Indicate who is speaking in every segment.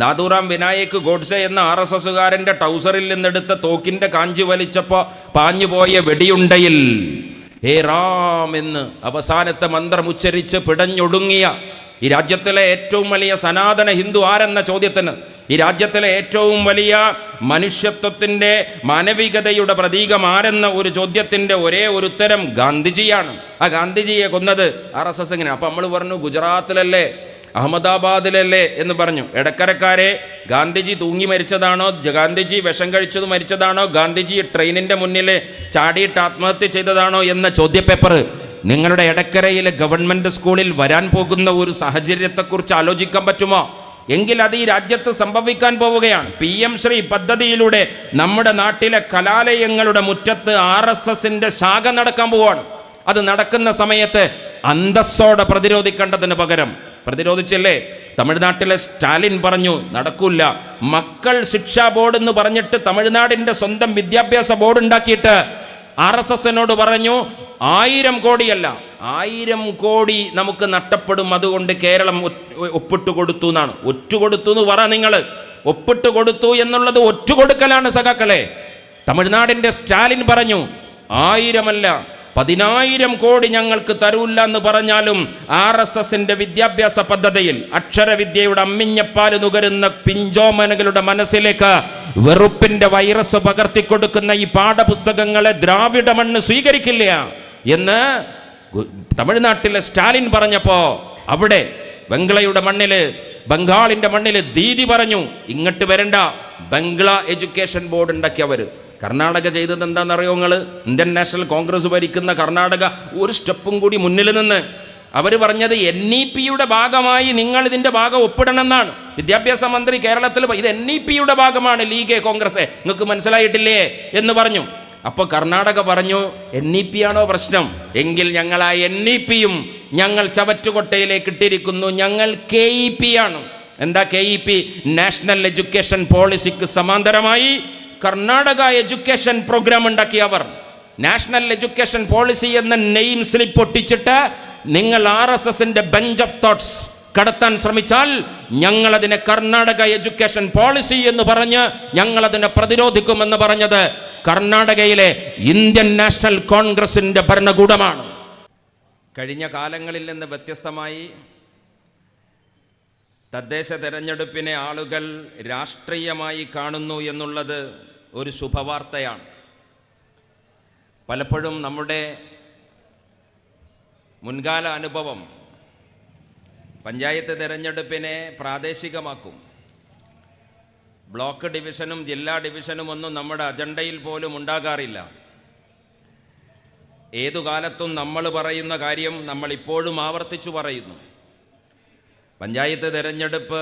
Speaker 1: നാഥൂറാം വിനായക് ഗോഡ്സെ എന്ന RSSകാരൻ്റെ ടൗസറിൽ നിന്നെടുത്ത തോക്കിൻ്റെ കാഞ്ചി വലിച്ചപ്പോൾ പാഞ്ഞുപോയ വെടിയുണ്ടയിൽ ഹേ റാം എന്ന് അവസാനത്തെ മന്ത്രം ഉച്ചരിച്ച് പിടഞ്ഞൊടുങ്ങിയ ഈ രാജ്യത്തിലെ ഏറ്റവും വലിയ സനാതന ഹിന്ദു ആരെന്ന ചോദ്യത്തിന്, ഈ രാജ്യത്തിലെ ഏറ്റവും വലിയ മനുഷ്യത്വത്തിൻ്റെ മാനവികതയുടെ പ്രതീകം ആരെന്ന ഒരു ചോദ്യത്തിൻ്റെ ഒരേ ഒരു ഉത്തരം ഗാന്ധിജിയാണ്. ആ ഗാന്ധിജിയെ കൊന്നത് RSS എങ്ങനെ? അപ്പം നമ്മൾ പറഞ്ഞു ഗുജറാത്തിലല്ലേ, അഹമ്മദാബാദിലല്ലേ എന്ന് പറഞ്ഞു. ഇടക്കരക്കാരെ, ഗാന്ധിജി തൂങ്ങി മരിച്ചതാണോ, ഗാന്ധിജി വിഷം കഴിച്ചത് മരിച്ചതാണോ, ഗാന്ധിജി ട്രെയിനിൻ്റെ മുന്നിൽ ചാടിയിട്ട് ആത്മഹത്യ ചെയ്തതാണോ എന്ന ചോദ്യപേപ്പർ നിങ്ങളുടെ ഇടക്കരയിലെ ഗവൺമെൻറ് സ്കൂളിൽ വരാൻ പോകുന്ന ഒരു സാഹചര്യത്തെക്കുറിച്ച് ആലോചിക്കാൻ പറ്റുമോ? എങ്കിൽ അത് ഈ രാജ്യത്ത് സംഭവിക്കാൻ പോവുകയാണ്. PM ശ്രീ പദ്ധതിയിലൂടെ നമ്മുടെ നാട്ടിലെ കലാലയങ്ങളുടെ മുറ്റത്ത് RSSൻ്റെ ശാഖ നടക്കാൻ പോവുകയാണ്. അത് നടക്കുന്ന സമയത്ത് അന്തസ്സോടെ പ്രതിരോധിക്കേണ്ടതിന് പകരം പ്രതിരോധിച്ചില്ലേ? തമിഴ്നാട്ടിലെ സ്റ്റാലിൻ പറഞ്ഞു നടക്കൂല. മക്കൾ ശിക്ഷാ ബോർഡ് എന്ന് പറഞ്ഞിട്ട് തമിഴ്നാടിൻ്റെ സ്വന്തം വിദ്യാഭ്യാസ ബോർഡ് ഉണ്ടാക്കിയിട്ട് RSSനോട് പറഞ്ഞു 1000 കോടിയല്ല 1000 കോടി നമുക്ക് നഷ്ടപ്പെടും, അതുകൊണ്ട് കേരളം ഒപ്പിട്ട് കൊടുത്തു എന്നാണ്. ഒറ്റുകൊടുത്തു എന്ന് പറ നിങ്ങൾ. ഒപ്പിട്ട് കൊടുത്തു എന്നുള്ളത് ഒറ്റുകൊടുക്കലാണ് സഖാക്കളെ. തമിഴ്നാടിൻ്റെ സ്റ്റാലിൻ പറഞ്ഞു 1000 അല്ല 10,000 കോടി ഞങ്ങൾക്ക് തരൂല്ല എന്ന് പറഞ്ഞാലും RSSൻ്റെ വിദ്യാഭ്യാസ പദ്ധതിയിൽ അക്ഷരവിദ്യയുടെ അമ്മിഞ്ഞപ്പാല് നുകരുന്ന പിഞ്ചോമനകളുടെ മനസ്സിലേക്ക് വെറുപ്പിന്റെ വൈറസ് പകർത്തിക്കൊടുക്കുന്ന ഈ പാഠപുസ്തകങ്ങളെ ദ്രാവിഡ മണ്ണ് സ്വീകരിക്കില്ല എന്ന് തമിഴ്നാട്ടിലെ സ്റ്റാലിൻ പറഞ്ഞപ്പോൾ അവിടെ ബംഗ്ലയുടെ മണ്ണില്, ബംഗാളിന്റെ മണ്ണില് ദീദി പറഞ്ഞു ഇങ്ങോട്ട് വരണ്ട, ബംഗ്ല എഡ്യൂക്കേഷൻ ബോർഡ് ഉണ്ടാക്കിയവർ. കർണാടക ചെയ്തത് എന്താണെന്നറിയോ നിങ്ങൾ? ഇന്ത്യൻ നാഷണൽ കോൺഗ്രസ് ഭരിക്കുന്ന കർണാടക ഒരു സ്റ്റെപ്പും കൂടി മുന്നിൽ നിന്ന് അവർ പറഞ്ഞത് NEPയുടെ ഭാഗമായി നിങ്ങൾ ഇതിൻ്റെ ഭാഗം ഒപ്പിടണമെന്നാണ്. വിദ്യാഭ്യാസ മന്ത്രി കേരളത്തിൽ ഇത് NEPയുടെ ഭാഗമാണ്, ലീഗ് കോൺഗ്രസ്, നിങ്ങൾക്ക് മനസ്സിലായിട്ടില്ലേ എന്ന് പറഞ്ഞു. അപ്പോൾ കർണാടക പറഞ്ഞു NEP ആണോ പ്രശ്നം? എങ്കിൽ ഞങ്ങൾ ആ NEPയും ഞങ്ങൾ ചവറ്റുകൊട്ടയിലേക്ക് ഇട്ടിരിക്കുന്നു. ഞങ്ങൾ KEP ആണ്. എന്താ KEP? നാഷണൽ എഡ്യൂക്കേഷൻ പോളിസിക്ക് സമാന്തരമായി കർണാടക എഡ്യൂക്കേഷൻ പ്രോഗ്രാം ഉണ്ടാക്കിയവർ. നാഷണൽ എഡ്യൂക്കേഷൻ പോളിസി എന്ന നെയിം സ്ലിപ്പ് ഒട്ടിച്ചിട്ട് നിങ്ങൾ RSSൻ്റെ ബെഞ്ച് ഓഫ് തോട്ട്സ് കടത്താൻ ശ്രമിച്ചാൽ ഞങ്ങളതിനെ കർണാടക എഡ്യൂക്കേഷൻ പോളിസി എന്ന് പറഞ്ഞ് ഞങ്ങളതിനെ പ്രതിരോധിക്കുമെന്ന് പറഞ്ഞത് കർണാടകയിലെ ഇന്ത്യൻ നാഷണൽ കോൺഗ്രസിൻ്റെ ഭരണകൂടമാണ്. കഴിഞ്ഞ കാലങ്ങളിൽ നിന്ന് വ്യത്യസ്തമായി തദ്ദേശ തെരഞ്ഞെടുപ്പിനെ ആളുകൾ രാഷ്ട്രീയമായി കാണുന്നു എന്നുള്ളത് ഒരു ശുഭവാർത്തയാണ്. പലപ്പോഴും നമ്മുടെ മുൻകാല അനുഭവം പഞ്ചായത്ത് തെരഞ്ഞെടുപ്പിനെ പ്രാദേശികമാക്കും. ബ്ലോക്ക് ഡിവിഷനും ജില്ലാ ഡിവിഷനും ഒന്നും നമ്മുടെ അജണ്ടയിൽ പോലും ഉണ്ടാകാറില്ല. ഏതു കാലത്തും നമ്മൾ പറയുന്ന കാര്യം നമ്മൾ ഇപ്പോഴും ആവർത്തിച്ചു പറയുന്നു. പഞ്ചായത്ത് തെരഞ്ഞെടുപ്പ്,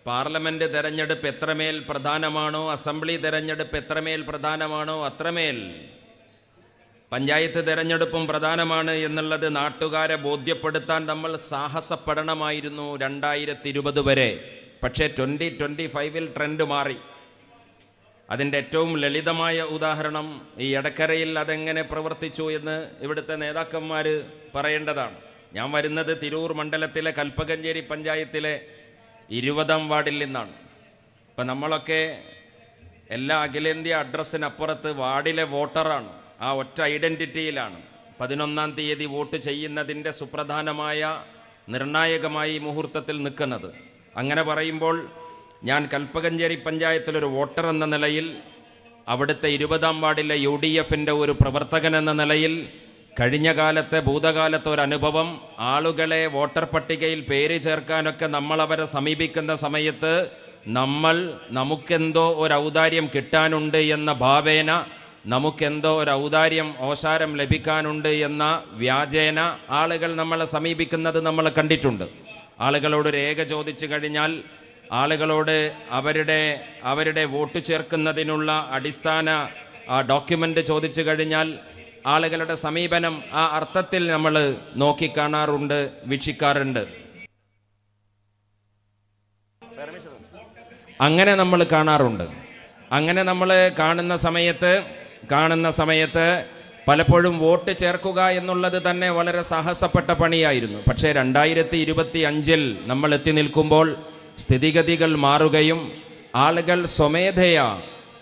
Speaker 1: പാർലമെൻറ്റ് തെരഞ്ഞെടുപ്പ് എത്രമേൽ പ്രധാനമാണോ, അസംബ്ലി തെരഞ്ഞെടുപ്പ് എത്രമേൽ പ്രധാനമാണോ അത്രമേൽ പഞ്ചായത്ത് തെരഞ്ഞെടുപ്പും പ്രധാനമാണ് എന്നുള്ളത് നാട്ടുകാരെ ബോധ്യപ്പെടുത്താൻ നമ്മൾ സാഹസപ്പെടണമായിരുന്നു 2020 വരെ. പക്ഷേ 2025 ട്രെൻഡ് മാറി. അതിൻ്റെ ഏറ്റവും ലളിതമായ ഉദാഹരണം ഈ എടക്കരയിൽ അതെങ്ങനെ പ്രവർത്തിച്ചു എന്ന് ഇവിടുത്തെ നേതാക്കന്മാർ പറയേണ്ടതാണ്. ഞാൻ വരുന്നത് തിരൂർ മണ്ഡലത്തിലെ കൽപ്പകഞ്ചേരി പഞ്ചായത്തിലെ 20ാം വാർഡിൽ നിന്നാണ്. ഇപ്പം നമ്മളൊക്കെ എല്ലാ അഖിലേന്ത്യാ അഡ്രസ്സിനപ്പുറത്ത് വാർഡിലെ വോട്ടറാണ്. ആ ഒറ്റ ഐഡൻറ്റിറ്റിയിലാണ് 11ാം തീയതി വോട്ട് ചെയ്യുന്നതിൻ്റെ സുപ്രധാനമായ നിർണായകമായി മുഹൂർത്തത്തിൽ നിൽക്കുന്നത്. അങ്ങനെ പറയുമ്പോൾ ഞാൻ കൽപ്പകഞ്ചേരി പഞ്ചായത്തിലൊരു വോട്ടർ എന്ന നിലയിൽ, അവിടുത്തെ 20ാം വാർഡിലെ UDFൻ്റെ ഒരു പ്രവർത്തകൻ എന്ന നിലയിൽ കഴിഞ്ഞ കാലത്തെ ഭൂതകാലത്തെ ഒരു അനുഭവം, ആളുകളെ വോട്ടർ പട്ടികയിൽ പേര് ചേർക്കാനൊക്കെ നമ്മളവരെ സമീപിക്കുന്ന സമയത്ത് നമുക്കെന്തോ ഒരു ഔദാര്യം കിട്ടാനുണ്ട് എന്ന ഭാവേന, നമുക്കെന്തോ ഒരു ഔദാര്യം ഓശാരം ലഭിക്കാനുണ്ട് എന്ന വ്യാജേന ആളുകൾ നമ്മളെ സമീപിക്കുന്നത് നമ്മൾ കണ്ടിട്ടുണ്ട്. ആളുകളോട് രേഖ ചോദിച്ചു കഴിഞ്ഞാൽ, ആളുകളോട് അവരുടെ വോട്ട് ചേർക്കുന്നതിനുള്ള അടിസ്ഥാന ഡോക്യുമെൻ്റ് ചോദിച്ചു കഴിഞ്ഞാൽ ആളുകളുടെ സമീപനം ആ അർത്ഥത്തിൽ നമ്മൾ നോക്കിക്കാണാറുണ്ട്, വീക്ഷിക്കാറുണ്ട്. അങ്ങനെ നമ്മൾ കാണാറുണ്ട്. അങ്ങനെ നമ്മൾ കാണുന്ന സമയത്ത് പലപ്പോഴും വോട്ട് ചേർക്കുക എന്നുള്ളത് തന്നെ വളരെ സാഹസപ്പെട്ട പണിയായിരുന്നു. പക്ഷേ 2025 നമ്മൾ എത്തി നിൽക്കുമ്പോൾ സ്ഥിതിഗതികൾ മാറുകയും ആളുകൾ സ്വമേധയാ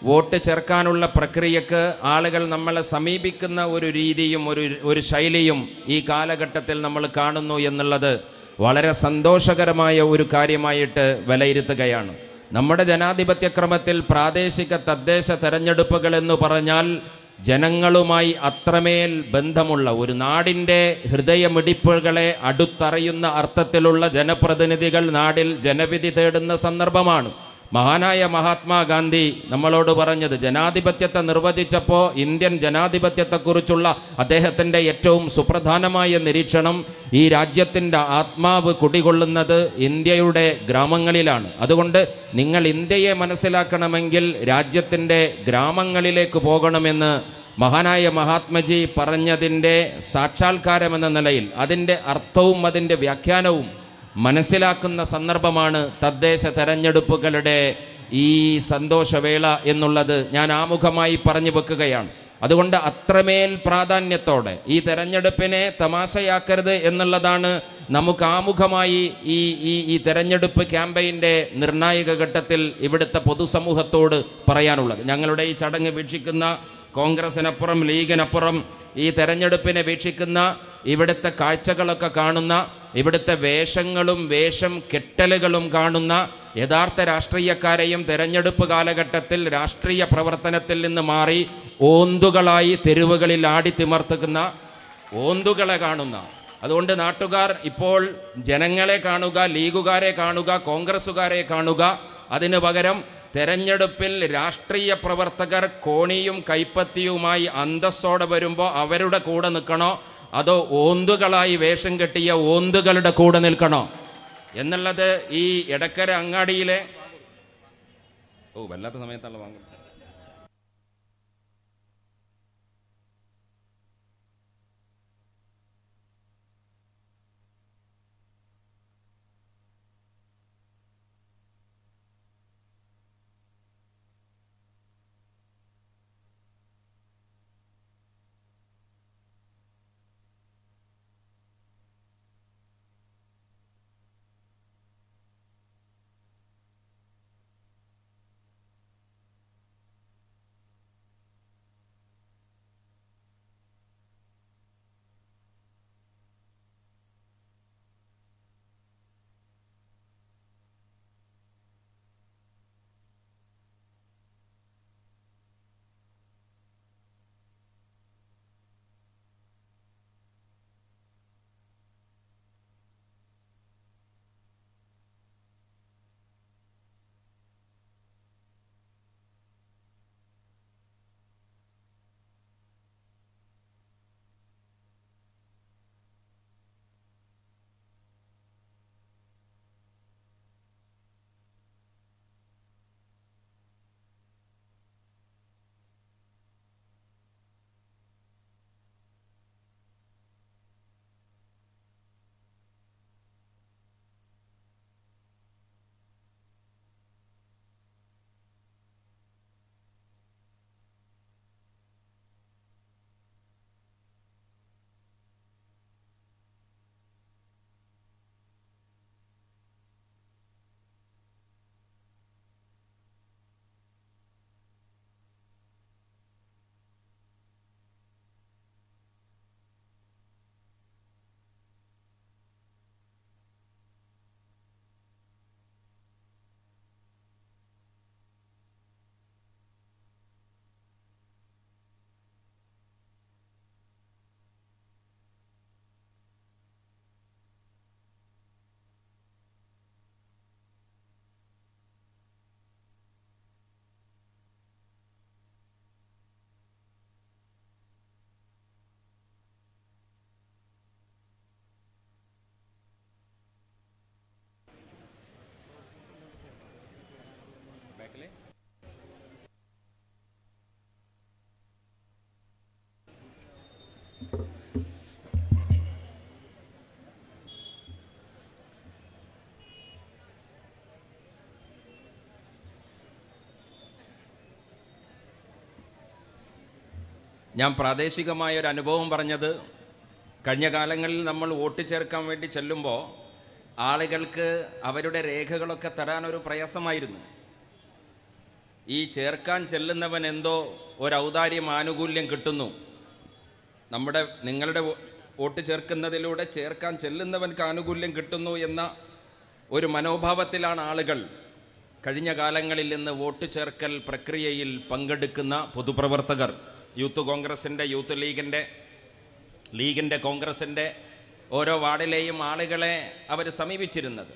Speaker 1: വോട്ട് ചേർക്കാനുള്ള പ്രക്രിയക്ക് ആളുകൾ നമ്മളെ സമീപിക്കുന്ന ഒരു രീതിയും ഒരു ശൈലിയും ഈ കാലഘട്ടത്തിൽ നമ്മൾ കാണുന്നു എന്നുള്ളത് വളരെ സന്തോഷകരമായ ഒരു കാര്യമായിട്ട് വിലയിരുത്തുകയാണ്. നമ്മുടെ ജനാധിപത്യക്രമത്തിൽ പ്രാദേശിക തദ്ദേശ തെരഞ്ഞെടുപ്പുകൾ എന്ന് പറഞ്ഞാൽ ജനങ്ങളുമായി അത്രമേൽ ബന്ധമുള്ള ഒരു നാടിൻ്റെ ഹൃദയമിടിപ്പുകളെ അടുത്തറിയുന്ന അർത്ഥത്തിലുള്ള ജനപ്രതിനിധികൾ നാടിൽ ജനവിധി തേടുന്ന സന്ദർഭമാണ്. മഹാനായ മഹാത്മാഗാന്ധി നമ്മളോട് പറഞ്ഞത്, ജനാധിപത്യത്തെ നിർവചിച്ചപ്പോൾ ഇന്ത്യൻ ജനാധിപത്യത്തെക്കുറിച്ചുള്ള അദ്ദേഹത്തിൻ്റെ ഏറ്റവും സുപ്രധാനമായ നിരീക്ഷണം ഈ രാജ്യത്തിൻ്റെ ആത്മാവ് കുടികൊള്ളുന്നത് ഇന്ത്യയുടെ ഗ്രാമങ്ങളിലാണ്. അതുകൊണ്ട് നിങ്ങൾ ഇന്ത്യയെ മനസ്സിലാക്കണമെങ്കിൽ രാജ്യത്തിൻ്റെ ഗ്രാമങ്ങളിലേക്ക് പോകണമെന്ന് മഹാനായ മഹാത്മജി പറഞ്ഞതിൻ്റെ സാക്ഷാത്കാരമെന്ന നിലയിൽ അതിൻ്റെ അർത്ഥവും അതിൻ്റെ വ്യാഖ്യാനവും മനസ്സിലാക്കുന്ന സന്ദർഭമാണ് തദ്ദേശ തെരഞ്ഞെടുപ്പുകളുടെ ഈ സന്തോഷവേള എന്നുള്ളത് ഞാൻ ആമുഖമായി പറഞ്ഞു വെക്കുകയാണ്. അതുകൊണ്ട് അത്രമേൽ പ്രാധാന്യത്തോടെ ഈ തെരഞ്ഞെടുപ്പിനെ തമാശയാക്കരുത് എന്നുള്ളതാണ് നമുക്ക് ആമുഖമായി ഈ തെരഞ്ഞെടുപ്പ് ക്യാമ്പയിൻ്റെ നിർണായക ഘട്ടത്തിൽ ഇവിടുത്തെ പൊതുസമൂഹത്തോട് പറയാനുള്ളത്. ഞങ്ങളുടെ ഈ ചടങ്ങ് വീക്ഷിക്കുന്ന കോൺഗ്രസിനപ്പുറം ലീഗിനപ്പുറം ഈ തെരഞ്ഞെടുപ്പിനെ വീക്ഷിക്കുന്ന ഇവിടുത്തെ കാഴ്ചകളൊക്കെ കാണുന്ന, ഇവിടുത്തെ വേഷങ്ങളും വേഷം കെട്ടലുകളും കാണുന്ന യഥാർത്ഥ രാഷ്ട്രീയക്കാരെയും തെരഞ്ഞെടുപ്പ് കാലഘട്ടത്തിൽ രാഷ്ട്രീയ പ്രവർത്തനത്തിൽ നിന്ന് മാറി ഓന്തുകളായി തെരുവുകളിൽ ആടിത്തിമർത്തുന്ന ഓന്തുകളെ കാണുന്ന, അതുകൊണ്ട് നാട്ടുകാർ ഇപ്പോൾ ജനങ്ങളെ കാണുക, ലീഗുകാരെ കാണുക, കോൺഗ്രസ്സുകാരെ കാണുക. അതിനു പകരം തെരഞ്ഞെടുപ്പിൽ രാഷ്ട്രീയ പ്രവർത്തകർ കോണിയും കൈപ്പത്തിയുമായി അന്തസ്സോടെ വരുമ്പോൾ അവരുടെ കൂടെ നിൽക്കണോ അതോ ഓന്തുകളായി വേഷം കെട്ടിയ ഓന്തുകളുടെ കൂടെ നിൽക്കണോ എന്നുള്ളത് ഈ എടക്കര അങ്ങാടിയിലെ വല്ലാത്ത സമയത്താണ് വാങ്ങുന്നത്. ഞാൻ പ്രാദേശികമായൊരു അനുഭവം പറഞ്ഞത്, കഴിഞ്ഞ കാലങ്ങളിൽ നമ്മൾ വോട്ട് ചേർക്കാൻ വേണ്ടി ചെല്ലുമ്പോൾ ആളുകൾക്ക് അവരുടെ രേഖകളൊക്കെ തരാനൊരു പ്രയാസമായിരുന്നു. ഈ ചേർക്കാൻ ചെല്ലുന്നവൻ എന്തോ ഒരു ഔദാര്യം ആനുകൂല്യം കിട്ടുന്നു, നിങ്ങളുടെ വോട്ട് ചേർക്കുന്നതിലൂടെ ചേർക്കാൻ ചെല്ലുന്നവൻക്ക് ആനുകൂല്യം കിട്ടുന്നു എന്ന ഒരു മനോഭാവത്തിലാണ് ആളുകൾ കഴിഞ്ഞ കാലങ്ങളിൽ നിന്ന് വോട്ട് ചേർക്കൽ പ്രക്രിയയിൽ പങ്കെടുക്കുന്ന പൊതുപ്രവർത്തകർ, യൂത്ത് കോൺഗ്രസിൻ്റെ, യൂത്ത് ലീഗിൻ്റെ കോൺഗ്രസിൻ്റെ ഓരോ വാർഡിലെയും ആളുകളെ അവർ സമീപിച്ചിരുന്നത്.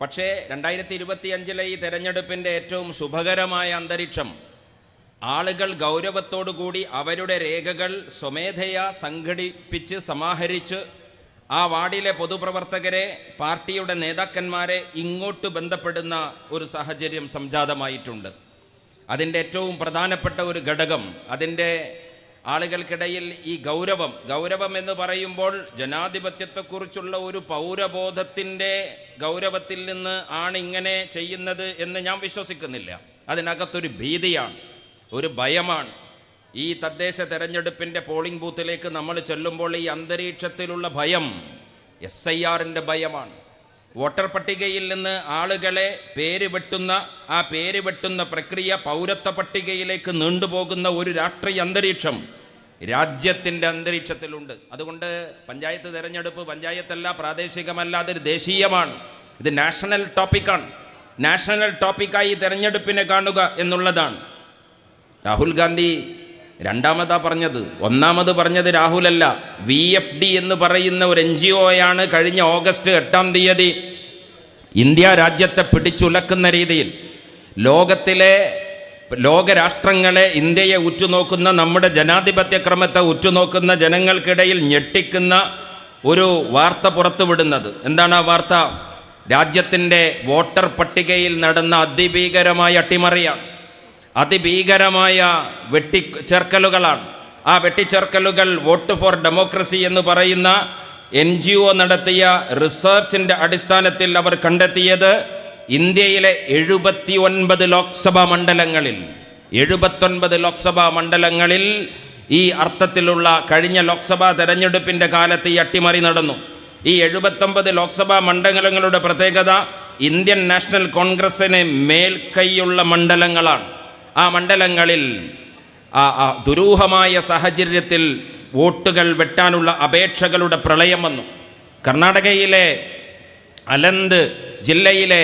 Speaker 1: പക്ഷേ 2025 ഈ തെരഞ്ഞെടുപ്പിൻ്റെ ഏറ്റവും ശുഭകരമായ അന്തരീക്ഷം, ആളുകൾ ഗൗരവത്തോടുകൂടി അവരുടെ രേഖകൾ സ്വമേധയാ സംഘടിപ്പിച്ച് സമാഹരിച്ച് ആ വാർഡിലെ പൊതുപ്രവർത്തകരെ, പാർട്ടിയുടെ നേതാക്കന്മാരെ ഇങ്ങോട്ട് ബന്ധപ്പെടുന്ന ഒരു സാഹചര്യം സംജാതമായിട്ടുണ്ട്. അതിൻ്റെ ഏറ്റവും പ്രധാനപ്പെട്ട ഒരു ഘടകം, അതിൻ്റെ ആളുകൾക്കിടയിൽ ഈ ഗൗരവം എന്ന് പറയുമ്പോൾ ജനാധിപത്യത്തെക്കുറിച്ചുള്ള ഒരു പൗരബോധത്തിൻ്റെ ഗൗരവത്തിൽ നിന്ന് ആണ് ഇങ്ങനെ ചെയ്യുന്നത് എന്ന് ഞാൻ വിശ്വസിക്കുന്നില്ല. അതിനകത്തൊരു ഭീതിയാണ്, ഒരു ഭയമാണ്. ഈ തദ്ദേശ തെരഞ്ഞെടുപ്പിൻ്റെ പോളിംഗ് ബൂത്തിലേക്ക് നമ്മൾ ചെല്ലുമ്പോൾ ഈ അന്തരീക്ഷത്തിലുള്ള ഭയം SIRൻ്റെ ഭയമാണ്. വോട്ടർ പട്ടികയിൽ നിന്ന് ആളുകളെ ആ പേര് വെട്ടുന്ന പ്രക്രിയ പൗരത്വ പട്ടികയിലേക്ക് നീണ്ടുപോകുന്ന ഒരു രാഷ്ട്രീയ അന്തരീക്ഷം രാജ്യത്തിൻ്റെ അന്തരീക്ഷത്തിലുണ്ട്. അതുകൊണ്ട് പഞ്ചായത്ത് തെരഞ്ഞെടുപ്പ് പഞ്ചായത്തല്ല, പ്രാദേശികമല്ല, അതൊരു ദേശീയമാണ്. ഇത് നാഷണൽ ടോപ്പിക്കാണ്. നാഷണൽ ടോപ്പിക്കായി തെരഞ്ഞെടുപ്പിനെ കാണുക എന്നുള്ളതാണ്. രാഹുൽ ഗാന്ധി രണ്ടാമതാ പറഞ്ഞത്, ഒന്നാമത് പറഞ്ഞത് രാഹുലല്ല, VFD എന്ന് പറയുന്ന ഒരു NGOയാണ് കഴിഞ്ഞ ഓഗസ്റ്റ് 8 ഇന്ത്യ രാജ്യത്തെ പിടിച്ചുലക്കുന്ന രീതിയിൽ ലോകരാഷ്ട്രങ്ങളെ, ഇന്ത്യയെ ഉറ്റുനോക്കുന്ന, നമ്മുടെ ജനാധിപത്യ ക്രമത്തെ ഉറ്റുനോക്കുന്ന ജനങ്ങൾക്കിടയിൽ ഞെട്ടിക്കുന്ന ഒരു വാർത്ത പുറത്തുവിടുന്നത്. എന്താണ് ആ വാർത്ത? രാജ്യത്തിൻ്റെ വോട്ടർ പട്ടികയിൽ നടന്ന അതിഭീകരമായ അട്ടിമറിയാണ്, അതിഭീകരമായ വെട്ടിച്ചേർക്കലുകളാണ്. ആ വെട്ടിച്ചേർക്കലുകൾ വോട്ട് ഫോർ ഡെമോക്രസി എന്ന് പറയുന്ന NGO നടത്തിയ റിസർച്ചിൻ്റെ അടിസ്ഥാനത്തിൽ അവർ കണ്ടെത്തിയത് ഇന്ത്യയിലെ 79 ലോക്സഭാ മണ്ഡലങ്ങളിൽ ഈ അർത്ഥത്തിലുള്ള കഴിഞ്ഞ ലോക്സഭാ തെരഞ്ഞെടുപ്പിൻ്റെ കാലത്ത് ഈ അട്ടിമറി നടന്നു. ഈ 79 ലോക്സഭാ മണ്ഡലങ്ങളുടെ പ്രത്യേകത ഇന്ത്യൻ നാഷണൽ കോൺഗ്രസിന് മേൽക്കൈയുള്ള മണ്ഡലങ്ങളാണ്. ആ മണ്ഡലങ്ങളിൽ ദുരൂഹമായ സാഹചര്യത്തിൽ വോട്ടുകൾ വെട്ടാനുള്ള അപേക്ഷകളുടെ പ്രളയം വന്നു. കർണാടകയിലെ അലന്ത് ജില്ലയിലെ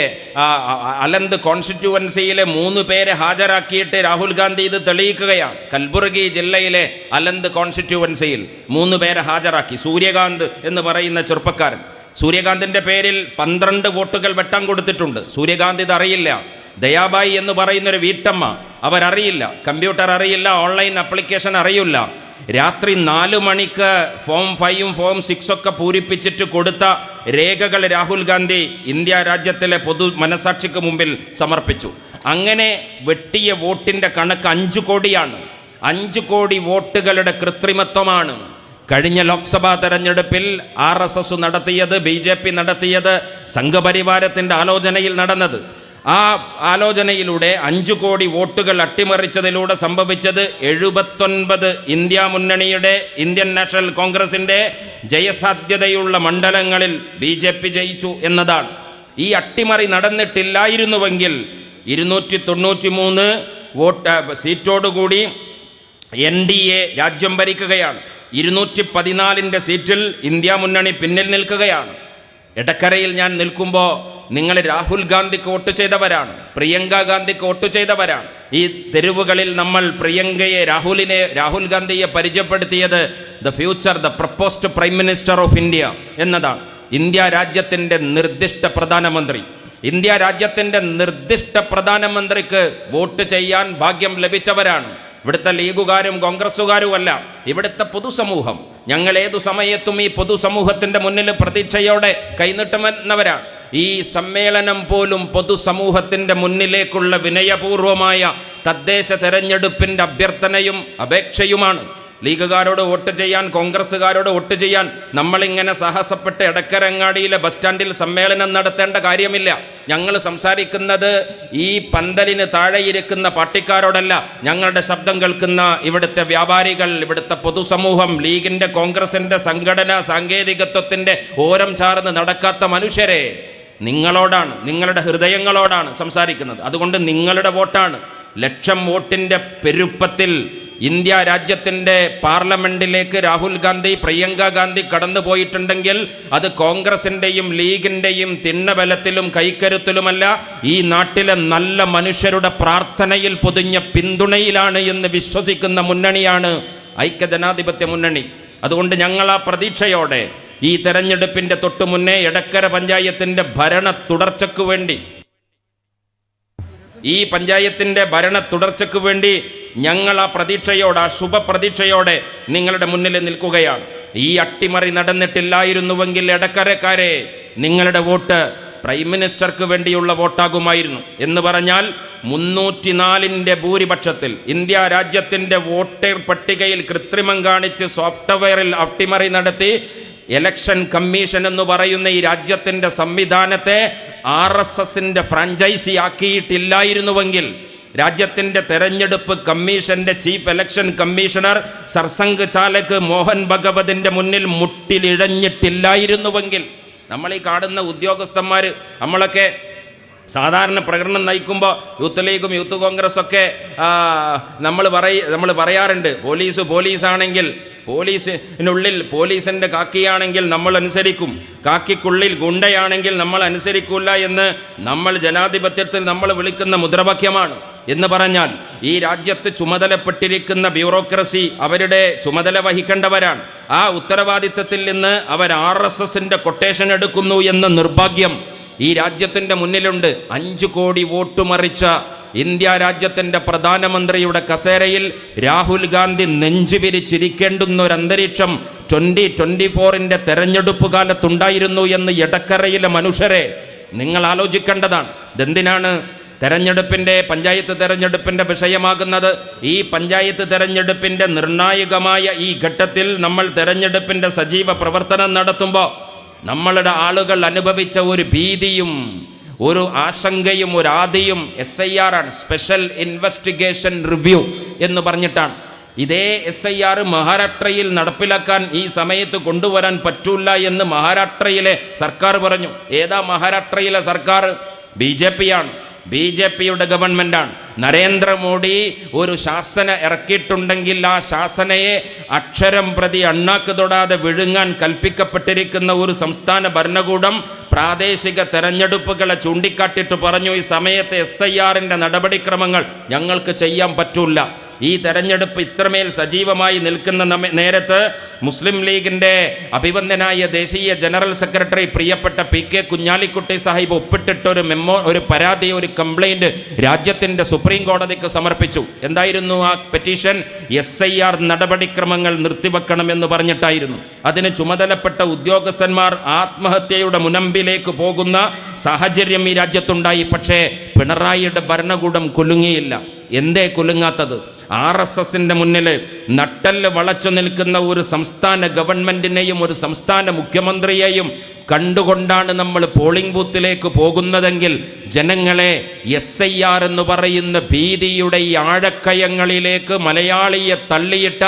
Speaker 1: അലന്ത് കോൺസ്റ്റിറ്റ്യുവൻസിയിലെ 3 പേരെ ഹാജരാക്കിയിട്ട് രാഹുൽ ഗാന്ധി ഇത് തെളിയിക്കുകയാണ്. കൽബുർഗി ജില്ലയിലെ അലന്ത് കോൺസ്റ്റിറ്റ്യുവൻസിയിൽ 3 പേരെ ഹാജരാക്കി. സൂര്യകാന്ത് എന്ന് പറയുന്ന ചെറുപ്പക്കാരൻ, സൂര്യകാന്തിൻ്റെ പേരിൽ 12 വോട്ടുകൾ വെട്ടാൻ കൊടുത്തിട്ടുണ്ട്. സൂര്യകാന്ത് ഇതറിയില്ല. ദയാബായി എന്ന് പറയുന്നൊരു വീട്ടമ്മ, അവരറിയില്ല, കമ്പ്യൂട്ടർ അറിയില്ല, ഓൺലൈൻ ആപ്ലിക്കേഷൻ അറിയില്ല. രാത്രി 4 മണിക്ക് ഫോം 5ഉം ഫോം 6 ഒക്കെ പൂരിപ്പിച്ചിട്ട് കൊടുത്ത രേഖകൾ രാഹുൽ ഗാന്ധി ഇന്ത്യ രാജ്യത്തിലെ പൊതു മനസാക്ഷിക്ക് മുമ്പിൽ സമർപ്പിച്ചു. അങ്ങനെ വെട്ടിയ വോട്ടിൻ്റെ കണക്ക് 5 കോടിയാണ്. 5 കോടി വോട്ടുകളുടെ കൃത്രിമത്വമാണ് കഴിഞ്ഞ ലോക്സഭാ തെരഞ്ഞെടുപ്പിൽ RSS നടത്തിയത്, BJP നടത്തിയത്, സംഘപരിവാരത്തിൻ്റെ ആലോചനയിൽ നടന്നത്. ആ ആലോചനയിലൂടെ 5 കോടി വോട്ടുകൾ അട്ടിമറിച്ചതിലൂടെ സംഭവിച്ചത് 79 ഇന്ത്യ മുന്നണിയുടെ, ഇന്ത്യൻ നാഷണൽ കോൺഗ്രസിൻ്റെ ജയസാധ്യതയുള്ള മണ്ഡലങ്ങളിൽ BJP ജയിച്ചു എന്നതാണ്. ഈ അട്ടിമറി നടന്നിട്ടില്ലായിരുന്നുവെങ്കിൽ 293 സീറ്റോടുകൂടി NDA രാജ്യം ഭരിക്കുകയാണ്. 214 സീറ്റിൽ ഇന്ത്യ മുന്നണി പിന്നിൽ നിൽക്കുകയാണ്. ഇടക്കരയിൽ ഞാൻ നിൽക്കുമ്പോൾ നിങ്ങൾ രാഹുൽ ഗാന്ധിക്ക് വോട്ട് ചെയ്തവരാണ്, പ്രിയങ്ക ഗാന്ധിക്ക് വോട്ട് ചെയ്തവരാണ്. ഈ തെരുവുകളിൽ നമ്മൾ രാഹുൽ ഗാന്ധിയെ പരിചയപ്പെടുത്തിയത് the proposed prime minister of India എന്നതാണ്. ഇന്ത്യ രാജ്യത്തിൻ്റെ നിർദ്ദിഷ്ട പ്രധാനമന്ത്രി. ഇന്ത്യ രാജ്യത്തിൻ്റെ നിർദ്ദിഷ്ട പ്രധാനമന്ത്രിക്ക് വോട്ട് ചെയ്യാൻ ഭാഗ്യം ലഭിച്ചവരാണ്. ഇവിടുത്തെ ലീഗുകാരും കോൺഗ്രസ്സുകാരുമല്ല, ഇവിടുത്തെ പൊതുസമൂഹം. ഞങ്ങൾ ഏതു സമയത്തും ഈ പൊതുസമൂഹത്തിൻ്റെ മുന്നിൽ പ്രതീക്ഷയോടെ കൈനീട്ടുമെന്നവരാണ്. ഈ സമ്മേളനം പോലും പൊതുസമൂഹത്തിൻ്റെ മുന്നിലേക്കുള്ള വിനയപൂർവമായ തദ്ദേശ തെരഞ്ഞെടുപ്പിൻ്റെ അഭ്യർത്ഥനയും അപേക്ഷയുമാണ്. ലീഗുകാരോട് വോട്ട് ചെയ്യാൻ, കോൺഗ്രസ്സുകാരോട് വോട്ട് ചെയ്യാൻ നമ്മളിങ്ങനെ സാഹസപ്പെട്ട് എടക്കരങ്ങാടിയിലെ ബസ് സ്റ്റാൻഡിൽ സമ്മേളനം നടത്തേണ്ട കാര്യമില്ല. ഞങ്ങൾ സംസാരിക്കുന്നത് ഈ പന്തലിന് താഴെയിരിക്കുന്ന പാർട്ടിക്കാരോടല്ല, ഞങ്ങളുടെ ശബ്ദം കേൾക്കുന്ന ഇവിടുത്തെ വ്യാപാരികൾ, ഇവിടുത്തെ പൊതുസമൂഹം, ലീഗിൻ്റെ കോൺഗ്രസിൻ്റെ സംഘടന സാങ്കേതികത്വത്തിൻ്റെ ഓരം ചാർന്ന് നടക്കാത്ത മനുഷ്യരെ, നിങ്ങളോടാണ്, നിങ്ങളുടെ ഹൃദയങ്ങളോടാണ് സംസാരിക്കുന്നത്. അതുകൊണ്ട് നിങ്ങളുടെ വോട്ടാണ്. 1,00,000 വോട്ടിൻ്റെ പെരുപ്പത്തിൽ ഇന്ത്യ രാജ്യത്തിൻ്റെ പാർലമെൻറ്റിലേക്ക് രാഹുൽ ഗാന്ധി, പ്രിയങ്ക ഗാന്ധി കടന്നു പോയിട്ടുണ്ടെങ്കിൽ അത് കോൺഗ്രസിൻ്റെയും ലീഗിൻ്റെയും തിണ്ണബലത്തിലും കൈക്കരുത്തിലുമല്ല, ഈ നാട്ടിലെ നല്ല മനുഷ്യരുടെ പ്രാർത്ഥനയിൽ പൊതിഞ്ഞ പിന്തുണയിലാണ് എന്ന് വിശ്വസിക്കുന്ന മുന്നണിയാണ് ഐക്യജനാധിപത്യ മുന്നണി. അതുകൊണ്ട് ഞങ്ങൾ ആ പ്രതീക്ഷയോടെ ഈ തെരഞ്ഞെടുപ്പിൻ്റെ തൊട്ടു മുന്നേ എടക്കര പഞ്ചായത്തിൻ്റെ ഭരണ തുടർച്ചയ്ക്ക് വേണ്ടി, ഈ പഞ്ചായത്തിൻ്റെ ഭരണ തുടർച്ചയ്ക്ക് വേണ്ടി ഞങ്ങൾ ആ പ്രതീക്ഷയോടെ, ആ ശുഭപ്രതീക്ഷയോടെ നിങ്ങളുടെ മുന്നിൽ നിൽക്കുകയാണ്. ഈ അട്ടിമറി നടന്നിട്ടില്ലായിരുന്നുവെങ്കിൽ എടക്കരക്കാരെ, നിങ്ങളുടെ വോട്ട് പ്രൈം മിനിസ്റ്റർക്ക് വേണ്ടിയുള്ള വോട്ടാകുമായിരുന്നു. എന്ന് പറഞ്ഞാൽ 304ൻ്റെ ഭൂരിപക്ഷത്തിൽ ഇന്ത്യ രാജ്യത്തിൻ്റെ വോട്ടർ പട്ടികയിൽ കൃത്രിമം കാണിച്ച് സോഫ്റ്റ്വെയറിൽ അട്ടിമറി നടത്തി ഇലക്ഷൻ കമ്മീഷൻ എന്ന് പറയുന്ന ഈ രാജ്യത്തിൻ്റെ സംവിധാനത്തെ RSSൻ്റെ ഫ്രാഞ്ചൈസി ആക്കിയിട്ടില്ലായിരുന്നുവെങ്കിൽ, രാജ്യത്തിൻ്റെ തെരഞ്ഞെടുപ്പ് കമ്മീഷന്റെ chief election commissioner Sarsangh ചാലക് Mohan ഭഗവതിൻ്റെ മുന്നിൽ മുട്ടിലിഴഞ്ഞിട്ടില്ലായിരുന്നുവെങ്കിൽ, നമ്മൾ ഈ കാണുന്ന ഉദ്യോഗസ്ഥന്മാർ, നമ്മളൊക്കെ സാധാരണ പ്രകടനം നയിക്കുമ്പോൾ യൂത്ത് ലീഗും യൂത്ത് കോൺഗ്രസ്സൊക്കെ നമ്മൾ പറയാറുണ്ട്, പോലീസാണെങ്കിൽ, പോലീസിനുള്ളിൽ പോലീസിൻ്റെ കാക്കിയാണെങ്കിൽ നമ്മൾ അനുസരിക്കും, കാക്കിക്കുള്ളിൽ ഗുണ്ടയാണെങ്കിൽ നമ്മൾ അനുസരിക്കില്ല എന്ന് നമ്മൾ ജനാധിപത്യത്തിൽ നമ്മൾ വിളിക്കുന്ന മുദ്രാവാക്യമാണ്. എന്ന് പറഞ്ഞാൽ ഈ രാജ്യത്ത് ചുമതലപ്പെട്ടിരിക്കുന്ന ബ്യൂറോക്രസി അവരുടെ ചുമതല വഹിക്കേണ്ടവരാണ്. ആ ഉത്തരവാദിത്തത്തിൽ നിന്ന് അവർ RSSൻ്റെ കൊട്ടേഷൻ എടുക്കുന്നു എന്ന നിർഭാഗ്യം ഈ രാജ്യത്തിൻ്റെ മുന്നിലുണ്ട്. 5 കോടി വോട്ട് മറിച്ച ഇന്ത്യ രാജ്യത്തിൻ്റെ പ്രധാനമന്ത്രിയുടെ കസേരയിൽ രാഹുൽ ഗാന്ധി നെഞ്ചുവിരിച്ചിരിക്കേണ്ടുന്ന ഒരു അന്തരീക്ഷം 2024ൻ്റെ തെരഞ്ഞെടുപ്പ് കാലത്തുണ്ടായിരുന്നു എന്ന് എടക്കരയിലെ മനുഷ്യരെ നിങ്ങൾ ആലോചിക്കേണ്ടതാണ്. ഇതെന്തിനാണ് പഞ്ചായത്ത് തെരഞ്ഞെടുപ്പിൻ്റെ വിഷയമാകുന്നത്? ഈ പഞ്ചായത്ത് തെരഞ്ഞെടുപ്പിൻ്റെ നിർണായകമായ ഈ ഘട്ടത്തിൽ നമ്മൾ തെരഞ്ഞെടുപ്പിൻ്റെ സജീവ പ്രവർത്തനം നടത്തുമ്പോൾ നമ്മളുടെ ആളുകൾ അനുഭവിച്ച ഒരു ഭീതിയും ഒരു ആശങ്കയും ഒരു ആദിയും SIR ആണ്, സ്പെഷ്യൽ ഇൻവെസ്റ്റിഗേഷൻ റിവ്യൂ എന്ന് പറഞ്ഞിട്ടാണ്. ഇതേ SIR മഹാരാഷ്ട്രയിൽ നടപ്പിലാക്കാൻ ഈ സമയത്ത് കൊണ്ടുവരാൻ പറ്റൂല എന്ന് മഹാരാഷ്ട്രയിലെ സർക്കാർ പറഞ്ഞു. ഏതാ മഹാരാഷ്ട്രയിലെ സർക്കാർ? BJP ആണ്. BJPയുടെ ഗവൺമെൻറ്റാണ്. നരേന്ദ്രമോദി ഒരു ശാസന ഇറക്കിയിട്ടുണ്ടെങ്കിൽ ആ ശാസനയെ അക്ഷരം പ്രതി അണ്ണാക്ക് തൊടാതെ വിഴുങ്ങാൻ കൽപ്പിക്കപ്പെട്ടിരിക്കുന്ന ഒരു സംസ്ഥാന ഭരണകൂടം പ്രാദേശിക തെരഞ്ഞെടുപ്പുകളെ ചൂണ്ടിക്കാട്ടിയിട്ട് പറഞ്ഞു, ഈ സമയത്ത് SIRൻ്റെ നടപടിക്രമങ്ങൾ ഞങ്ങൾക്ക് ചെയ്യാൻ പറ്റൂല. ഈ തെരഞ്ഞെടുപ്പ് ഇത്രമേൽ സജീവമായി നിൽക്കുന്ന നേരത്ത് മുസ്ലിം ലീഗിൻ്റെ അഭിവന്ദനായ ദേശീയ ജനറൽ സെക്രട്ടറി പ്രിയപ്പെട്ട PK കുഞ്ഞാലിക്കുട്ടി സാഹിബ് ഒപ്പിട്ടിട്ടൊരു ഒരു പരാതി, ഒരു കംപ്ലൈൻറ്റ് രാജ്യത്തിൻ്റെ സുപ്രീം കോടതിക്ക് സമർപ്പിച്ചു. എന്തായിരുന്നു ആ പെറ്റീഷൻ? SIR നടപടിക്രമങ്ങൾ നിർത്തിവെക്കണമെന്ന് പറഞ്ഞിട്ടായിരുന്നു. അതിന് ചുമതലപ്പെട്ട ഉദ്യോഗസ്ഥന്മാർ ആത്മഹത്യയുടെ മുനമ്പിലേക്ക് പോകുന്ന സാഹചര്യം ഈ രാജ്യത്തുണ്ടായി. പക്ഷേ പിണറായിയുടെ ഭരണകൂടം കുലുങ്ങിയില്ല. എന്തേ കുലുങ്ങാത്തത്? RSSൻ്റെ മുന്നിൽ നട്ടല് വളച്ചു നിൽക്കുന്ന ഒരു സംസ്ഥാന ഗവൺമെൻറ്റിനെയും ഒരു സംസ്ഥാന മുഖ്യമന്ത്രിയെയും കണ്ടുകൊണ്ടാണ് നമ്മൾ പോളിംഗ് ബൂത്തിലേക്ക് പോകുന്നതെങ്കിൽ ജനങ്ങളെ SIR എന്ന് പറയുന്ന ഭീതിയുടെ ഈ ആഴക്കയങ്ങളിലേക്ക് മലയാളിയെ തള്ളിയിട്ട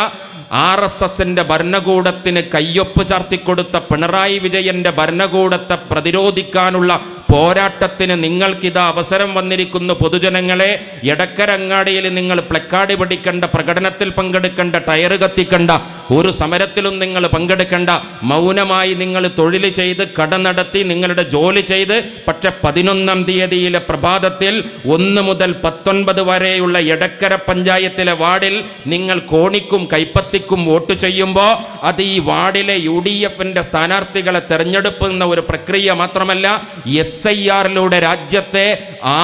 Speaker 1: RSSൻ്റെ ഭരണകൂടത്തിന് കയ്യൊപ്പ് ചാർത്തിക്കൊടുത്ത പിണറായി വിജയൻ്റെ ഭരണകൂടത്തെ പ്രതിരോധിക്കാനുള്ള പോരാട്ടത്തിന് നിങ്ങൾക്കിതാ അവസരം വന്നിരിക്കുന്നു. പൊതുജനങ്ങളെ, എടക്കരങ്ങാടിയിൽ നിങ്ങൾ പ്ലക്കാർഡ് പിടിക്കേണ്ട, പ്രകടനത്തിൽ പങ്കെടുക്കേണ്ട, ടയർ കത്തിക്കണ്ട, ഒരു സമരത്തിലും നിങ്ങൾ പങ്കെടുക്കേണ്ട. മൗനമായി നിങ്ങൾ തൊഴിൽ ചെയ്ത് കട നടത്തി നിങ്ങളുടെ ജോലി ചെയ്ത്, പക്ഷെ 11-ാം തീയതിയിലെ പ്രഭാതത്തിൽ 1 മുതൽ 19 വരെയുള്ള എടക്കര പഞ്ചായത്തിലെ വാർഡിൽ നിങ്ങൾ കോണിക്കും കൈപ്പത്തിക്കും വോട്ട് ചെയ്യുമ്പോൾ അത് ഈ വാർഡിലെ UDFൻ്റെ സ്ഥാനാർത്ഥികളെ തെരഞ്ഞെടുക്കുന്ന ഒരു പ്രക്രിയ മാത്രമല്ല, SIRലൂടെ രാജ്യത്തെ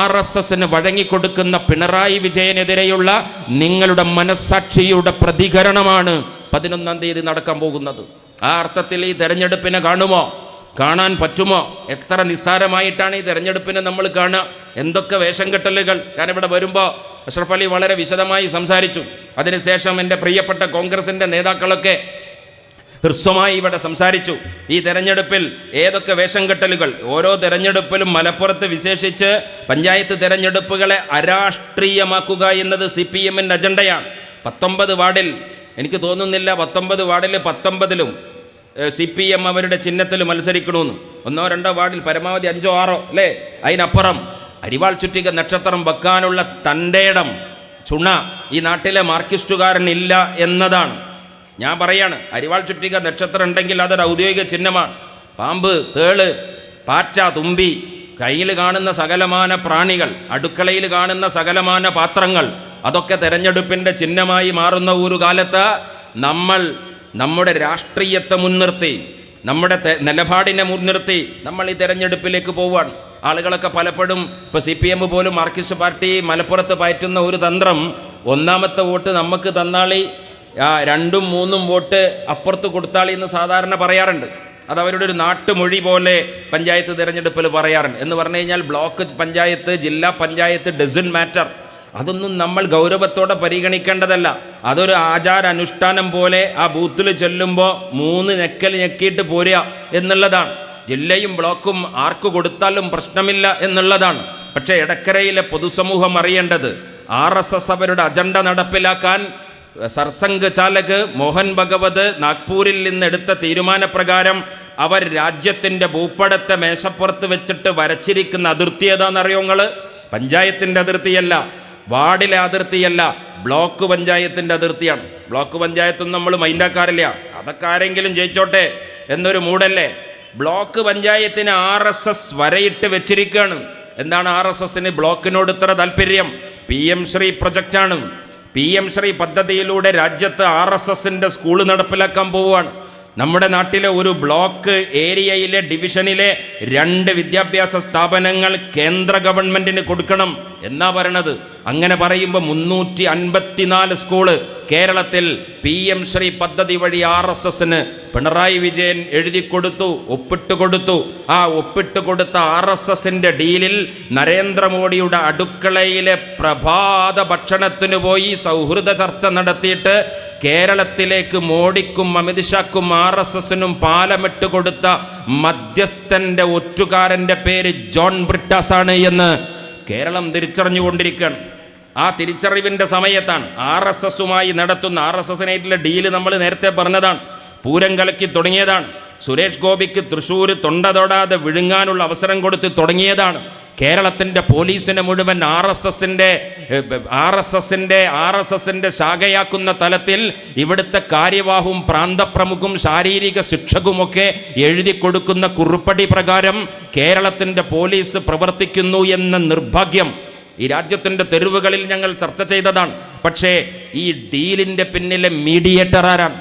Speaker 1: RSSന് വഴങ്ങിക്കൊടുക്കുന്ന പിണറായി വിജയനെതിരെയുള്ള നിങ്ങളുടെ മനസ്സാക്ഷിയുടെ പ്രതികരണമാണ് 11-ാം തീയതി നടക്കാൻ പോകുന്നത്. ആ അർത്ഥത്തിൽ ഈ തെരഞ്ഞെടുപ്പിനെ കാണാൻ പറ്റുമോ? എത്ര നിസ്സാരമായിട്ടാണ് ഈ തെരഞ്ഞെടുപ്പിനെ നമ്മൾ കാണുക. എന്തൊക്കെ വേഷം കെട്ടലുകൾ. ഞാനിവിടെ വരുമ്പോൾ അഷ്റഫ് അലി വളരെ വിശദമായി സംസാരിച്ചു. അതിനുശേഷം എൻ്റെ പ്രിയപ്പെട്ട കോൺഗ്രസിൻ്റെ നേതാക്കളൊക്കെ ഹ്രസ്വമായി ഇവിടെ സംസാരിച്ചു. ഈ തെരഞ്ഞെടുപ്പിൽ ഏതൊക്കെ വേഷം കെട്ടലുകൾ, ഓരോ തെരഞ്ഞെടുപ്പിലും മലപ്പുറത്ത് വിശേഷിച്ച് പഞ്ചായത്ത് തെരഞ്ഞെടുപ്പുകളെ അരാഷ്ട്രീയമാക്കുക എന്നത് CPM-ൻ്റെ അജണ്ടയാണ്. 19 വാർഡിൽ എനിക്ക് തോന്നുന്നില്ല 19 വാർഡിൽ 19ലും CPM അവരുടെ ചിഹ്നത്തിൽ മത്സരിക്കണമെന്ന്. 1-2 വാർഡിൽ പരമാവധി 5-6 അല്ലേ, അതിനപ്പുറം അരിവാൾ ചുറ്റിക നക്ഷത്രം വെക്കാനുള്ള തൻ്റെ ഇടം ചുണ ഈ നാട്ടിലെ മാർക്സിസ്റ്റുകാരനില്ല എന്നതാണ്. ഞാൻ പറയാണ്, അരിവാൾ ചുറ്റിക നക്ഷത്രം ഉണ്ടെങ്കിൽ അതൊരു ഔദ്യോഗിക ചിഹ്നമാണ്. പാമ്പ്, തേള്, പാറ്റ, തുമ്പി, കയ്യിൽ കാണുന്ന സകലമാന പ്രാണികൾ, അടുക്കളയിൽ കാണുന്ന സകലമാന പാത്രങ്ങൾ, അതൊക്കെ തെരഞ്ഞെടുപ്പിൻ്റെ ചിഹ്നമായി മാറുന്ന ഒരു കാലത്ത് നമ്മൾ നമ്മുടെ രാഷ്ട്രീയത്തെ മുൻനിർത്തി, നമ്മുടെ നിലപാടിനെ മുൻനിർത്തി നമ്മൾ ഈ തെരഞ്ഞെടുപ്പിലേക്ക് പോവുകയാണ്. ആളുകളൊക്കെ പലപ്പോഴും ഇപ്പോൾ CPM പോലും മാർക്സിസ്റ്റ് പാർട്ടി മലപ്പുറത്ത് പയറ്റുന്ന ഒരു തന്ത്രം, ഒന്നാമത്തെ വോട്ട് നമുക്ക് തന്നാളി, 2ഉം 3ഉം വോട്ട് അപ്പുറത്ത് കൊടുത്താളി എന്ന് സാധാരണ പറയാറുണ്ട്. അത് അവരുടെ ഒരു നാട്ടുമൊഴി പോലെ പഞ്ചായത്ത് തിരഞ്ഞെടുപ്പിൽ പറയാറുണ്ട്. എന്ന് പറഞ്ഞു കഴിഞ്ഞാൽ ബ്ലോക്ക് പഞ്ചായത്ത്, ജില്ലാ പഞ്ചായത്ത് ഡസൻ മാറ്റർ. അതൊന്നും നമ്മൾ ഗൗരവത്തോടെ പരിഗണിക്കേണ്ടതല്ല. അതൊരു ആചാരാനുഷ്ഠാനം പോലെ ആ ബൂത്തിൽ ചെല്ലുമ്പോൾ 3 ഞെക്കൽ ഞെക്കിയിട്ട് പോരുക എന്നുള്ളതാണ്. ജില്ലയും ബ്ലോക്കും ആർക്ക് കൊടുത്താലും പ്രശ്നമില്ല എന്നുള്ളതാണ്. പക്ഷേ എടക്കരയിലെ പൊതുസമൂഹം അറിയേണ്ടത്, RSS അവരുടെ അജണ്ട നടപ്പിലാക്കാൻ സർസംഘ് ചാലക് മോഹൻ ഭഗവത് നാഗ്പൂരിൽ നിന്നെടുത്ത തീരുമാനപ്രകാരം അവർ രാജ്യത്തിൻ്റെ ഭൂപടത്തെ മേശപ്പുറത്ത് വെച്ചിട്ട് വരച്ചിരിക്കുന്ന അതിർത്തി ഏതാണെന്നറിയോ നിങ്ങൾ? പഞ്ചായത്തിൻ്റെ അതിർത്തിയല്ല, വാർഡിലെ അതിർത്തിയല്ല, ബ്ലോക്ക് പഞ്ചായത്തിൻ്റെ അതിർത്തിയാണ്. ബ്ലോക്ക് പഞ്ചായത്തൊന്നും നമ്മൾ മൈൻഡാക്കാറില്ല, അതൊക്കെ ആരെങ്കിലും ജയിച്ചോട്ടെ എന്നൊരു മൂടല്ലേ. ബ്ലോക്ക് പഞ്ചായത്തിന് RSS വരയിട്ട് വെച്ചിരിക്കുകയാണ്. എന്താണ് RSSന് ബ്ലോക്കിനോട് ഇത്ര താല്പര്യം? PM ശ്രീ പ്രൊജക്റ്റാണ്. PM ശ്രീ പദ്ധതിയിലൂടെ രാജ്യത്ത് RSSൻ്റെ സ്കൂൾ നടപ്പിലാക്കാൻ പോവുകയാണ്. നമ്മുടെ നാട്ടിലെ ഒരു ബ്ലോക്ക് ഏരിയയിലെ ഡിവിഷനിലെ 2 വിദ്യാഭ്യാസ സ്ഥാപനങ്ങൾ കേന്ദ്ര ഗവൺമെൻറ്റിന് കൊടുക്കണം എന്നാ പറയണത്. അങ്ങനെ പറയുമ്പോൾ 354 സ്കൂള് കേരളത്തിൽ PM ശ്രീ പദ്ധതി വഴി RSSന് പിണറായി വിജയൻ എഴുതി കൊടുത്തു, ഒപ്പിട്ട് കൊടുത്തു. ആ ഒപ്പിട്ട് കൊടുത്ത RSSൻ്റെ ഡീലിൽ നരേന്ദ്രമോദിയുടെ അടുക്കളയിലെ പ്രഭാത ഭക്ഷണത്തിന് പോയി സൗഹൃദ ചർച്ച നടത്തിയിട്ട് കേരളത്തിലേക്ക് മോഡിക്കും അമിത്ഷാക്കും RSSനും പാലമിട്ട് കൊടുത്ത മധ്യസ്ഥൻ്റെ ഒറ്റുകാരൻ്റെ പേര് ജോൺ ബ്രിട്ടാസ് ആണ് എന്ന് കേരളം തിരിച്ചറിഞ്ഞുകൊണ്ടിരിക്കുകയാണ്. ആ തിരിച്ചറിവിൻ്റെ സമയത്താണ് RSSുമായി നടത്തുന്ന RSSനായിട്ടുള്ള ഡീല് നമ്മൾ നേരത്തെ പറഞ്ഞതാണ്. പൂരം കലക്കി തുടങ്ങിയതാണ്. സുരേഷ് ഗോപിക്ക് തൃശ്ശൂർ തൊണ്ട തൊടാതെ വിഴുങ്ങാനുള്ള അവസരം കൊടുത്ത് തുടങ്ങിയതാണ്. കേരളത്തിൻ്റെ പോലീസിനെ മുഴുവൻ RSSൻ്റെ ശാഖയാക്കുന്ന തലത്തിൽ ഇവിടുത്തെ കാര്യവാഹും പ്രാന്തപ്രമുഖും ശാരീരിക ശിക്ഷകുമൊക്കെ എഴുതി കൊടുക്കുന്ന കുറിപ്പടി പ്രകാരം കേരളത്തിൻ്റെ പോലീസ് പ്രവർത്തിക്കുന്നു എന്ന നിർഭാഗ്യം ഈ രാജ്യത്തിൻ്റെ തെരുവുകളിൽ ഞങ്ങൾ ചർച്ച ചെയ്തതാണ്. പക്ഷേ ഈ ഡീലിൻ്റെ പിന്നിലെ മീഡിയേറ്റർ ആരാണ്?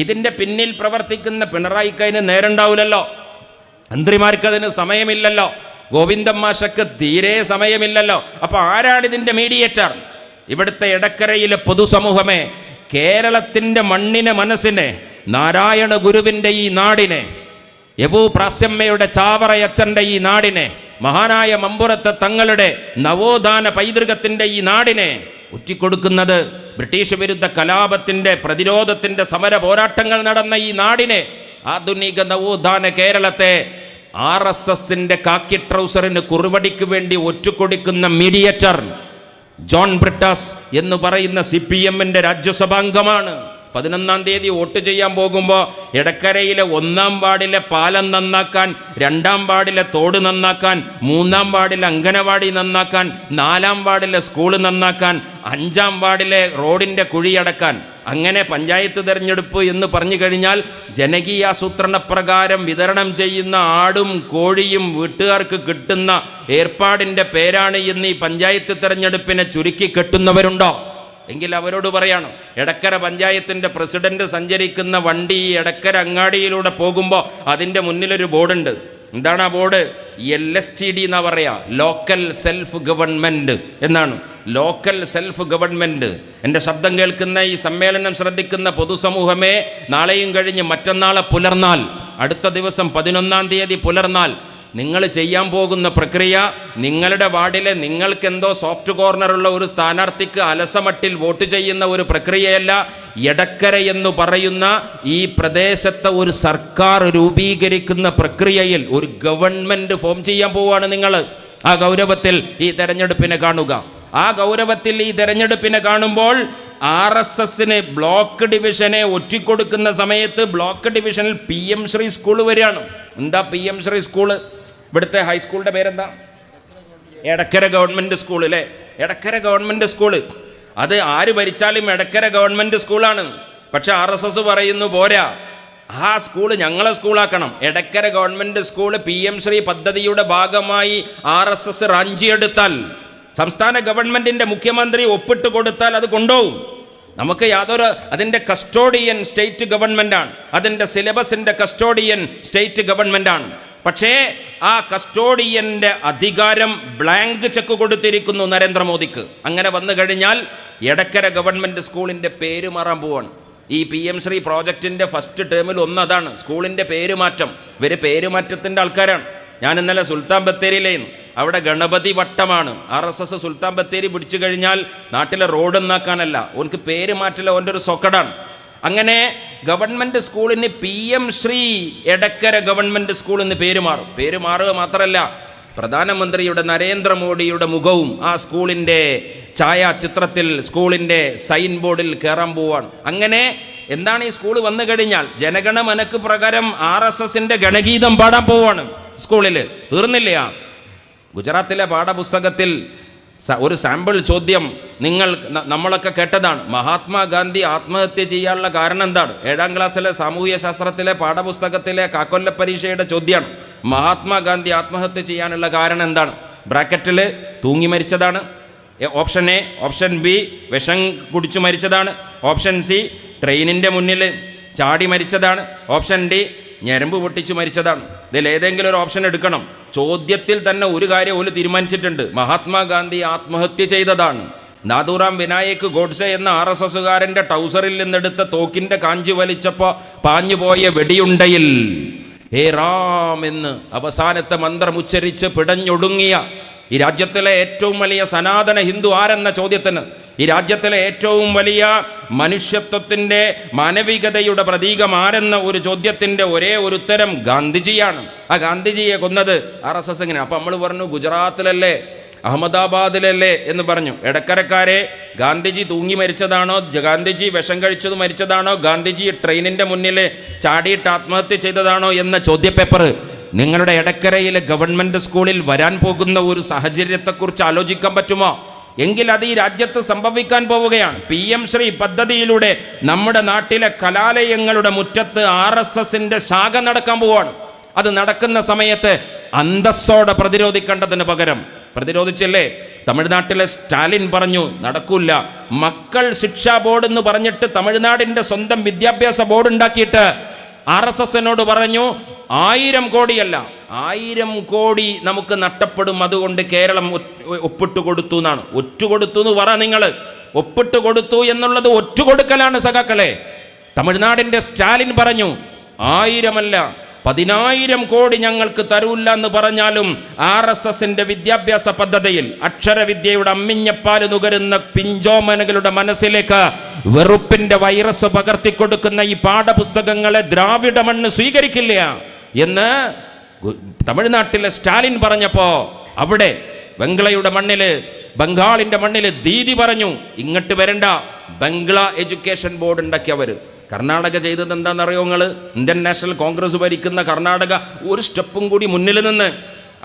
Speaker 1: ഇതിൻ്റെ പിന്നിൽ പ്രവർത്തിക്കുന്ന പിണറായിക്കതിന് നേരണ്ടാവില്ലല്ലോ, മന്ത്രിമാർക്കതിന് സമയമില്ലല്ലോ, ഗോവിന്ദൻ മാഷക്ക് തീരെ സമയമില്ലല്ലോ. അപ്പോൾ ആരാണിതിൻ്റെ മീഡിയേറ്റർ? ഇവിടുത്തെ എടക്കരയിലെ പൊതുസമൂഹമേ, കേരളത്തിൻ്റെ മണ്ണിനെ, മനസ്സിനെ, നാരായണ ഗുരുവിൻ്റെ ഈ നാടിനെ, യവൂ പ്രാസ്യമ്മയുടെ ചാവറയച്ചൻ്റെ ഈ നാടിനെ, മഹാനായ മമ്പുറത്തെ തങ്ങളുടെ നവോത്ഥാന പൈതൃകത്തിൻ്റെ ഈ നാടിനെ ഒറ്റിക്കൊടുക്കുന്നത്, ബ്രിട്ടീഷ് വിരുദ്ധ കലാപത്തിൻ്റെ പ്രതിരോധത്തിൻ്റെ സമര പോരാട്ടങ്ങൾ നടന്ന ഈ നാടിനെ, ആധുനിക നവോത്ഥാന കേരളത്തെ RSSൻ്റെ കാക്കി ട്രൗസറിന് കുറുവടിക്ക് വേണ്ടി ഒറ്റുകൊടുക്കുന്ന മീഡിയേറ്റർ ജോൺ ബ്രിട്ടാസ് എന്ന് പറയുന്ന CPM-ൻ്റെ രാജ്യസഭാംഗമാണ്. 11-ാം തീയതി വോട്ട് ചെയ്യാൻ പോകുമ്പോൾ എടക്കരയിലെ 1-ാം വാർഡിലെ പാലം നന്നാക്കാൻ, 2-ാം വാർഡിലെ തോട് നന്നാക്കാൻ, 3-ാം വാർഡിലെ അങ്കനവാടി നന്നാക്കാൻ, 4-ാം വാർഡിലെ സ്കൂള് നന്നാക്കാൻ, 5-ാം വാർഡിലെ റോഡിൻ്റെ കുഴിയടക്കാൻ, അങ്ങനെ പഞ്ചായത്ത് തിരഞ്ഞെടുപ്പ് എന്ന് പറഞ്ഞു കഴിഞ്ഞാൽ ജനകീയാസൂത്രണപ്രകാരം വിതരണം ചെയ്യുന്ന ആടും കോഴിയും വീട്ടുകാർക്ക് കിട്ടുന്ന ഏർപ്പാടിൻ്റെ പേരാണ് എന്ന് ഈ പഞ്ചായത്ത് തിരഞ്ഞെടുപ്പിനെ ചുരുക്കി കെട്ടുന്നവരുണ്ടോ? എങ്കിൽ അവരോട് പറയണം, എടക്കര പഞ്ചായത്തിൻ്റെ പ്രസിഡന്റ് സഞ്ചരിക്കുന്ന വണ്ടി ഈ എടക്കര അങ്ങാടിയിലൂടെ പോകുമ്പോൾ അതിൻ്റെ മുന്നിലൊരു ബോർഡുണ്ട്. എന്താണ് ആ ബോർഡ്? LSGD എന്നാ പറയാ, ലോക്കൽ സെൽഫ് ഗവൺമെൻറ് എന്നാണ്. Local self government. എൻ്റെ ശബ്ദം കേൾക്കുന്ന ഈ സമ്മേളനം ശ്രദ്ധിക്കുന്ന പൊതുസമൂഹമേ, നാളെയും കഴിഞ്ഞ് മറ്റന്നാളെ പുലർന്നാൽ, അടുത്ത ദിവസം 11-ാം തീയതി പുലർന്നാൽ നിങ്ങൾ ചെയ്യാൻ പോകുന്ന പ്രക്രിയ നിങ്ങളുടെ വാർഡിലെ നിങ്ങൾക്കെന്തോ സോഫ്റ്റ് കോർണറുള്ള ഒരു സ്ഥാനാർത്ഥിക്ക് അലസമട്ടിൽ വോട്ട് ചെയ്യുന്ന ഒരു പ്രക്രിയയല്ല. എടക്കര എന്ന് പറയുന്ന ഈ പ്രദേശത്തെ ഒരു സർക്കാർ രൂപീകരിക്കുന്ന പ്രക്രിയയിൽ ഒരു ഗവൺമെൻറ് ഫോം ചെയ്യാൻ പോവുകയാണ് നിങ്ങൾ. ആ ഗൗരവത്തിൽ ഈ തെരഞ്ഞെടുപ്പിനെ കാണുക. ആ ഗൗരവത്തിൽ ഈ തെരഞ്ഞെടുപ്പിനെ കാണുമ്പോൾ RSSന് ബ്ലോക്ക് ഡിവിഷനെ ഒറ്റിക്കൊടുക്കുന്ന സമയത്ത് ബ്ലോക്ക് ഡിവിഷനിൽ PM ശ്രീ സ്കൂൾ വരികയാണ്. എന്താ PM ശ്രീ സ്കൂള്? ഇവിടുത്തെ ഹൈസ്കൂളിൻ്റെ പേരെന്താ? എടക്കര ഗവൺമെൻറ് സ്കൂൾ അല്ലേ? Edakkara government school. അത് ആര് ഭരിച്ചാലും എടക്കര ഗവൺമെൻറ് സ്കൂളാണ്. പക്ഷെ RSS പറയുന്നു പോരാ, ആ സ്കൂള് ഞങ്ങളെ സ്കൂളാക്കണം. Edakkara government school PM Shri പദ്ധതിയുടെ ഭാഗമായി RSS റാഞ്ചിയെടുത്താൽ, സംസ്ഥാന ഗവൺമെൻറ്റിൻ്റെ മുഖ്യമന്ത്രി ഒപ്പിട്ട് കൊടുത്താൽ അത് കൊണ്ടുപോകും. നമുക്ക് അതിൻ്റെ കസ്റ്റോഡിയൻ സ്റ്റേറ്റ് ഗവൺമെൻറ്റാണ്. അതിൻ്റെ സിലബസിൻ്റെ കസ്റ്റോഡിയൻ സ്റ്റേറ്റ് ഗവൺമെൻറ്റാണ്. പക്ഷേ ആ കസ്റ്റോഡിയൻ്റെ അധികാരം ബ്ലാങ്ക് ചെക്ക് കൊടുത്തിരിക്കുന്നു നരേന്ദ്രമോദിക്ക്. അങ്ങനെ വന്നു കഴിഞ്ഞാൽ എടക്കര ഗവൺമെൻറ് സ്കൂളിൻ്റെ പേര് മാറാൻ പോവാണ്. ഈ PM ശ്രീ പ്രോജക്റ്റിൻ്റെ ഫസ്റ്റ് ടേമിൽ ഒന്നതാണ്, സ്കൂളിൻ്റെ പേരുമാറ്റം. ഇവർ പേരുമാറ്റത്തിൻ്റെ ആൾക്കാരാണ്. ഞാൻ ഇന്നലെ സുൽത്താൻ ബത്തേരിയിലേന്ന്, അവിടെ ഗണപതി വട്ടമാണ്. RSS സുൽത്താൻ ബത്തേരി പിടിച്ചു കഴിഞ്ഞാൽ നാട്ടിലെ റോഡ് എന്നാക്കാനല്ല, ഓർക്ക് പേര് മാറ്റില്ല, ഓൻ്റെ ഒരു സൊക്കടാണ്. അങ്ങനെ ഗവൺമെൻറ് സ്കൂളിന് PM Shri Edakkara government school എന്ന് പേര് മാറും. പേര് മാറുക മാത്രമല്ല, പ്രധാനമന്ത്രിയുടെ നരേന്ദ്രമോദിയുടെ മുഖവും ആ സ്കൂളിൻ്റെ ഛായാചിത്രത്തിൽ സ്കൂളിൻ്റെ സൈൻ ബോർഡിൽ കയറാൻ പോവാണ്. അങ്ങനെ എന്താണ് ഈ സ്കൂൾ വന്നു കഴിഞ്ഞാൽ ജനഗണമനക്ക് പ്രകാരം RSSൻ്റെ ഗണഗീതം പാടാൻ പോവാണ് സ്കൂളിൽ. തീർന്നില്ല. ഗുജറാത്തിലെ പാഠപുസ്തകത്തിൽ ഒരു സാമ്പിൾ ചോദ്യം നമ്മളൊക്കെ കേട്ടതാണ്. മഹാത്മാഗാന്ധി ആത്മഹത്യ ചെയ്യാനുള്ള കാരണം എന്താണ്? 7ാം ക്ലാസ്സിലെ സാമൂഹ്യ ശാസ്ത്രത്തിലെ പാഠപുസ്തകത്തിലെ കാക്കൊല്ല പരീക്ഷയുടെ ചോദ്യമാണ്. മഹാത്മാഗാന്ധി ആത്മഹത്യ ചെയ്യാനുള്ള കാരണം എന്താണ്? ബ്രാക്കറ്റിൽ തൂങ്ങി മരിച്ചതാണ്. Option A. ഓപ്ഷൻ B വിഷം കുടിച്ചു മരിച്ചതാണ്. ഓപ്ഷൻ C ട്രെയിനിൻ്റെ മുന്നിൽ ചാടി മരിച്ചതാണ്. ഓപ്ഷൻ D ഞരമ്പ് പൊട്ടിച്ചു മരിച്ചതാണ്. ഇതിലേതെങ്കിലും ഒരു ഓപ്ഷൻ എടുക്കണം. ചോദ്യത്തിൽ തന്നെ ഒരു കാര്യം ഓല് തീരുമാനിച്ചിട്ടുണ്ട്, മഹാത്മാഗാന്ധി ആത്മഹത്യ ചെയ്തതാണ്. നാഥുറാം വിനായക് ഗോഡ്സെ എന്ന RSSകാരൻ്റെ ടൗസറിൽ നിന്നെടുത്ത തോക്കിൻ്റെ കാഞ്ചി വലിച്ചപ്പോൾ പാഞ്ഞുപോയ വെടിയുണ്ടയിൽ ഹേ റാം എന്ന് അവസാനത്തെ മന്ത്രം ഉച്ചരിച്ച് പിടഞ്ഞൊടുങ്ങിയ ഈ രാജ്യത്തിലെ ഏറ്റവും വലിയ സനാതന ഹിന്ദു ആരെന്ന ചോദ്യത്തിന്, ഈ രാജ്യത്തിലെ ഏറ്റവും വലിയ മനുഷ്യത്വത്തിൻ്റെ മാനവികതയുടെ പ്രതീകം ആരെന്ന ഒരു ചോദ്യത്തിൻ്റെ ഒരേ ഒരു ഉത്തരം ഗാന്ധിജിയാണ്. ആ ഗാന്ധിജിയെ കൊന്നത് RSS എങ്ങനെ? അപ്പം നമ്മൾ പറഞ്ഞു ഗുജറാത്തിലല്ലേ, അഹമ്മദാബാദിലല്ലേ എന്ന് പറഞ്ഞു. ഇടക്കരക്കാരെ ഗാന്ധിജി തൂങ്ങി മരിച്ചതാണോ, ഗാന്ധിജി വിഷം കഴിച്ചത് മരിച്ചതാണോ, ഗാന്ധിജി ട്രെയിനിൻ്റെ മുന്നിൽ ചാടിയിട്ട് ആത്മഹത്യ ചെയ്തതാണോ എന്ന ചോദ്യപേപ്പർ നിങ്ങളുടെ എടക്കരയിലെ ഗവൺമെൻറ് സ്കൂളിൽ വരാൻ പോകുന്ന ഒരു സാഹചര്യത്തെക്കുറിച്ച് ആലോചിക്കാൻ പറ്റുമോ? എങ്കിൽ അത് ഈ രാജ്യത്ത് സംഭവിക്കാൻ പോവുകയാണ്. PM ശ്രീ പദ്ധതിയിലൂടെ നമ്മുടെ നാട്ടിലെ കലാലയങ്ങളുടെ മുറ്റത്ത് RSSൻ്റെ ശാഖ നടക്കാൻ പോവുകയാണ്. അത് നടക്കുന്ന സമയത്ത് അന്തസ്സോടെ പ്രതിരോധിക്കേണ്ടതിന് പകരം പ്രതിരോധിച്ചില്ലേ? തമിഴ്നാട്ടിലെ സ്റ്റാലിൻ പറഞ്ഞു നടക്കൂല. മക്കൾ ശിക്ഷാ ബോർഡ് എന്ന് പറഞ്ഞിട്ട് തമിഴ്നാടിൻ്റെ സ്വന്തം വിദ്യാഭ്യാസ ബോർഡ് ഉണ്ടാക്കിയിട്ട് RSSനോട് പറഞ്ഞു 1000 കോടിയല്ല 1000 കോടി നമുക്ക് നഷ്ടപ്പെടും, അതുകൊണ്ട് കേരളം ഒപ്പിട്ട് കൊടുത്തു എന്നാണ്. ഒറ്റുകൊടുത്തു എന്ന് പറ. നിങ്ങൾ ഒപ്പിട്ട് കൊടുത്തു എന്നുള്ളത് ഒറ്റുകൊടുക്കലാണ് സഖാക്കളെ. തമിഴ്നാടിൻ്റെ സ്റ്റാലിൻ പറഞ്ഞു 1000 അല്ല 10,000 കോടി ഞങ്ങൾക്ക് തരൂല്ല എന്ന് പറഞ്ഞാലും RSSൻ്റെ വിദ്യാഭ്യാസ പദ്ധതിയിൽ അക്ഷരവിദ്യയുടെ അമ്മിഞ്ഞപ്പാല് നുകരുന്ന പിഞ്ചോമനകളുടെ മനസ്സിലേക്ക് വെറുപ്പിന്റെ വൈറസ് പകർത്തിക്കൊടുക്കുന്ന ഈ പാഠപുസ്തകങ്ങളെ ദ്രാവിഡ മണ്ണ് സ്വീകരിക്കില്ല എന്ന് തമിഴ്നാട്ടിലെ സ്റ്റാലിൻ പറഞ്ഞപ്പോ അവിടെ ബംഗ്ലയുടെ മണ്ണില്, ബംഗാളിന്റെ മണ്ണില് ദീദി പറഞ്ഞു ഇങ്ങോട്ട് വരണ്ട, ബംഗ്ല എഡ്യൂക്കേഷൻ ബോർഡ് ഉണ്ടാക്കിയവർ. കർണാടക ചെയ്തത് എന്താണെന്നറിയോ നിങ്ങൾ? ഇന്ത്യൻ നാഷണൽ കോൺഗ്രസ് ഭരിക്കുന്ന കർണാടക ഒരു സ്റ്റെപ്പും കൂടി മുന്നിൽ നിന്ന്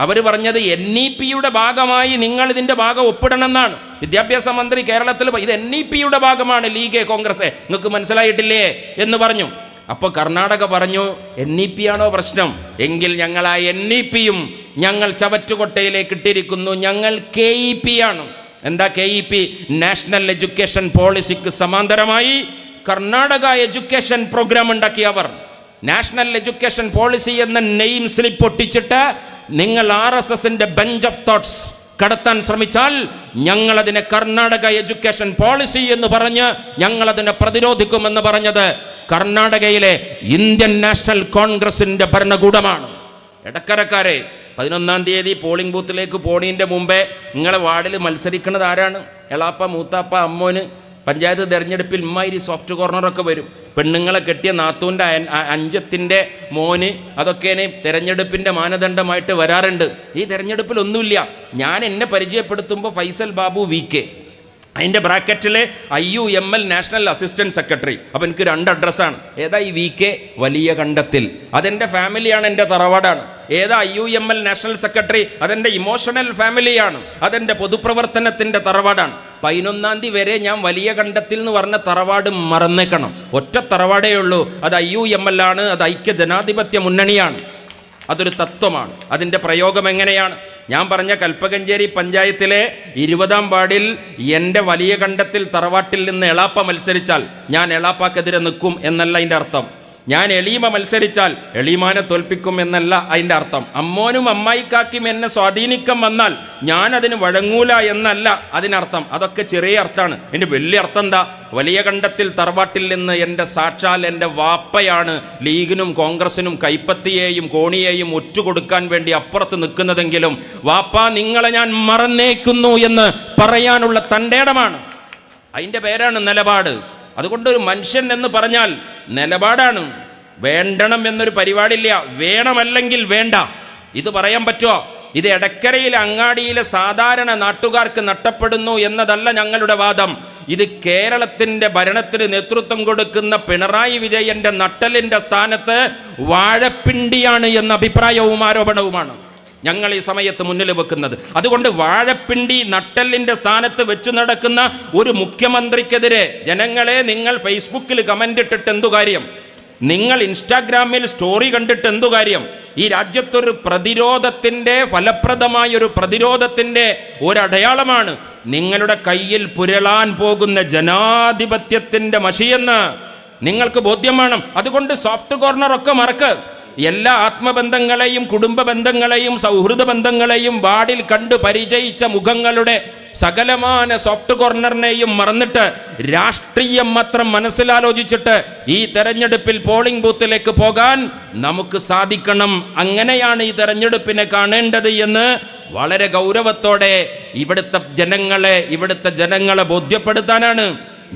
Speaker 1: അവർ പറഞ്ഞത് NEPയുടെ ഭാഗമായി നിങ്ങൾ ഇതിൻ്റെ ഭാഗം ഒപ്പിടണമെന്നാണ്. വിദ്യാഭ്യാസ മന്ത്രി കേരളത്തിൽ ഇത് NEPയുടെ ഭാഗമാണ്, ലീഗ് കോൺഗ്രസ്, നിങ്ങൾക്ക് മനസ്സിലായിട്ടില്ലേ എന്ന് പറഞ്ഞു. അപ്പോൾ കർണാടക പറഞ്ഞു NEP ആണോ പ്രശ്നം? എങ്കിൽ ഞങ്ങൾ ആ NEPയും ഞങ്ങൾ ചവറ്റുകൊട്ടയിലേക്ക് ഇട്ടിരിക്കുന്നു. ഞങ്ങൾ KEP ആണ്. എന്താ KEP? നാഷണൽ എഡ്യൂക്കേഷൻ പോളിസിക്ക് സമാന്തരമായി കർണാടക എഡ്യൂക്കേഷൻ പ്രോഗ്രാം ഉണ്ടാക്കിയവർ. നാഷണൽ എഡ്യൂക്കേഷൻ പോളിസി എന്ന നെയിം സ്ലിപ്പ് ഒട്ടിച്ചിട്ട് നിങ്ങൾ RSSൻ്റെ ബെഞ്ച് ഓഫ് തോട്ട്സ് കടത്താൻ ശ്രമിച്ചാൽ ഞങ്ങളതിനെ കർണാടക എഡ്യൂക്കേഷൻ പോളിസി എന്ന് പറഞ്ഞ് ഞങ്ങളതിനെ പ്രതിരോധിക്കുമെന്ന് പറഞ്ഞത് കർണാടകയിലെ ഇന്ത്യൻ നാഷണൽ കോൺഗ്രസിൻ്റെ ഭരണകൂടമാണ്. ഇടക്കരക്കാരെ, 11-ാം തീയതി പോളിംഗ് ബൂത്തിലേക്ക് പോണീൻ്റെ മുമ്പേ നിങ്ങളെ വാർഡിൽ മത്സരിക്കുന്നത് ആരാണ്? എളാപ്പ, മൂത്താപ്പ, അമ്മോന്. പഞ്ചായത്ത് തിരഞ്ഞെടുപ്പിൽ ഇമ്മാതിരി സോഫ്റ്റ് കോർണറൊക്കെ വരും. പെണ്ണുങ്ങളെ കെട്ടിയ നാത്തൂൻ്റെ അഞ്ചത്തിൻ്റെ മോന്, അതൊക്കെ തിരഞ്ഞെടുപ്പിൻ്റെ മാനദണ്ഡമായിട്ട് വരാറുണ്ട്. ഈ തിരഞ്ഞെടുപ്പിലൊന്നുമില്ല. ഞാൻ എന്നെ പരിചയപ്പെടുത്തുമ്പോൾ ഫൈസൽ ബാബു VK, അതിൻ്റെ ബ്രാക്കറ്റിൽ IUML നാഷണൽ അസിസ്റ്റൻറ്റ് സെക്രട്ടറി. അപ്പോൾ എനിക്ക് 2 അഡ്രസ്സാണ്. ഏതാ ഈ VK? വലിയ കണ്ടത്തിൽ. അതെൻ്റെ ഫാമിലിയാണ്, എൻ്റെ തറവാടാണ്. ഏതാ IUML നാഷണൽ സെക്രട്ടറി? അതെൻ്റെ ഇമോഷണൽ ഫാമിലിയാണ്, അതെൻ്റെ പൊതുപ്രവർത്തനത്തിൻ്റെ തറവാടാണ്. 11-ാം തീയതി വരെ ഞാൻ വലിയ കണ്ടത്തിൽ എന്ന് പറഞ്ഞ തറവാട് മറന്നേക്കണം. ഒറ്റ തറവാടേ ഉള്ളൂ. അത് IUML ആണ്, അത് ഐക്യ ജനാധിപത്യ മുന്നണിയാണ്. അതൊരു തത്വമാണ്. അതിൻ്റെ പ്രയോഗം എങ്ങനെയാണ്? ഞാൻ പറഞ്ഞ കൽപ്പകഞ്ചേരി പഞ്ചായത്തിലെ 20-ാം വാർഡിൽ എൻ്റെ വലിയ കണ്ടത്തിൽ തറവാട്ടിൽ നിന്ന് എളാപ്പ മത്സരിച്ചാൽ ഞാൻ എളാപ്പാക്കെതിരെ നിൽക്കും എന്നല്ല അതിൻ്റെ അർത്ഥം. ഞാൻ എളീമ മത്സരിച്ചാൽ എളീമാനെ തോൽപ്പിക്കും എന്നല്ല അതിൻ്റെ അർത്ഥം. അമ്മോനും അമ്മായിക്കാക്കും എന്നെ സ്വാധീനിക്കാൻ വന്നാൽ ഞാൻ അതിന് വഴങ്ങൂല എന്നല്ല അതിനർത്ഥം. അതൊക്കെ ചെറിയ അർത്ഥമാണ്. എൻ്റെ വലിയ അർത്ഥം എന്താ? വലിയ കണ്ടത്തിൽ തറവാട്ടിൽ നിന്ന് എൻ്റെ സാക്ഷാൽ എൻ്റെ വാപ്പയാണ് ലീഗിനും കോൺഗ്രസിനും കൈപ്പത്തിയെയും കോണിയെയും ഒറ്റുകൊടുക്കാൻ വേണ്ടി അപ്പുറത്ത് നിൽക്കുന്നതെങ്കിലും വാപ്പ നിങ്ങളെ ഞാൻ മറന്നേക്കുന്നു എന്ന് പറയാനുള്ള തൻ്റെടമാണ്. അതിൻ്റെ പേരാണ് നിലപാട്. അതുകൊണ്ടൊരു മനുഷ്യൻ എന്ന് പറഞ്ഞാൽ നിലപാടാണ്. വേണ്ടണം എന്നൊരു പരിപാടിയില്ല. വേണമല്ലെങ്കിൽ വേണ്ട. ഇത് പറയാൻ പറ്റുമോ? ഇത് എടക്കരയിലെ അങ്ങാടിയിലെ സാധാരണ നാട്ടുകാർക്ക് നഷ്ടപ്പെടുന്നു എന്നതല്ല ഞങ്ങളുടെ വാദം. ഇത് കേരളത്തിൻ്റെ ഭരണത്തിന് നേതൃത്വം കൊടുക്കുന്ന പിണറായി വിജയൻ്റെ നട്ടലിൻ്റെ സ്ഥാനത്ത് വാഴപ്പിണ്ടിയാണ് എന്ന അഭിപ്രായവും ആരോപണവുമാണ് ഞങ്ങൾ ഈ സമയത്ത് മുന്നിൽ വെക്കുന്നത്. അതുകൊണ്ട് വാഴപ്പിണ്ടി നട്ടലിൻ്റെ സ്ഥാനത്ത് വെച്ച് നടക്കുന്ന ഒരു മുഖ്യമന്ത്രിക്കെതിരെ ജനങ്ങളെ നിങ്ങൾ ഫേസ്ബുക്കിൽ കമൻ്റ് ഇട്ടിട്ട് എന്തു കാര്യം? നിങ്ങൾ ഇൻസ്റ്റാഗ്രാമിൽ സ്റ്റോറി കണ്ടിട്ട് എന്തു കാര്യം? ഈ രാജ്യത്തൊരു പ്രതിരോധത്തിൻ്റെ ഫലപ്രദമായൊരു പ്രതിരോധത്തിൻ്റെ ഒരടയാളമാണ് നിങ്ങളുടെ കയ്യിൽ പുരളാൻ പോകുന്ന ജനാധിപത്യത്തിൻ്റെ മഷിയെന്ന് നിങ്ങൾക്ക് ബോധ്യം വേണം. അതുകൊണ്ട് സോഫ്റ്റ് കോർണറൊക്കെ മറക്ക്. എല്ലാ ആത്മബന്ധങ്ങളെയും കുടുംബ ബന്ധങ്ങളെയും സൗഹൃദ ബന്ധങ്ങളെയും വാർഡിൽ കണ്ട് പരിചയിച്ച മുഖങ്ങളുടെ സകലമാന സോഫ്റ്റ് കോർണറിനെയും മറന്നിട്ട് രാഷ്ട്രീയം മാത്രം മനസ്സിലാലോചിച്ചിട്ട് ഈ തെരഞ്ഞെടുപ്പിൽ പോളിംഗ് ബൂത്തിലേക്ക് പോകാൻ നമുക്ക് സാധിക്കണം. അങ്ങനെയാണ് ഈ തെരഞ്ഞെടുപ്പിനെ കാണേണ്ടത് എന്ന് വളരെ ഗൗരവത്തോടെ ഇവിടുത്തെ ജനങ്ങളെ ബോധ്യപ്പെടുത്താനാണ്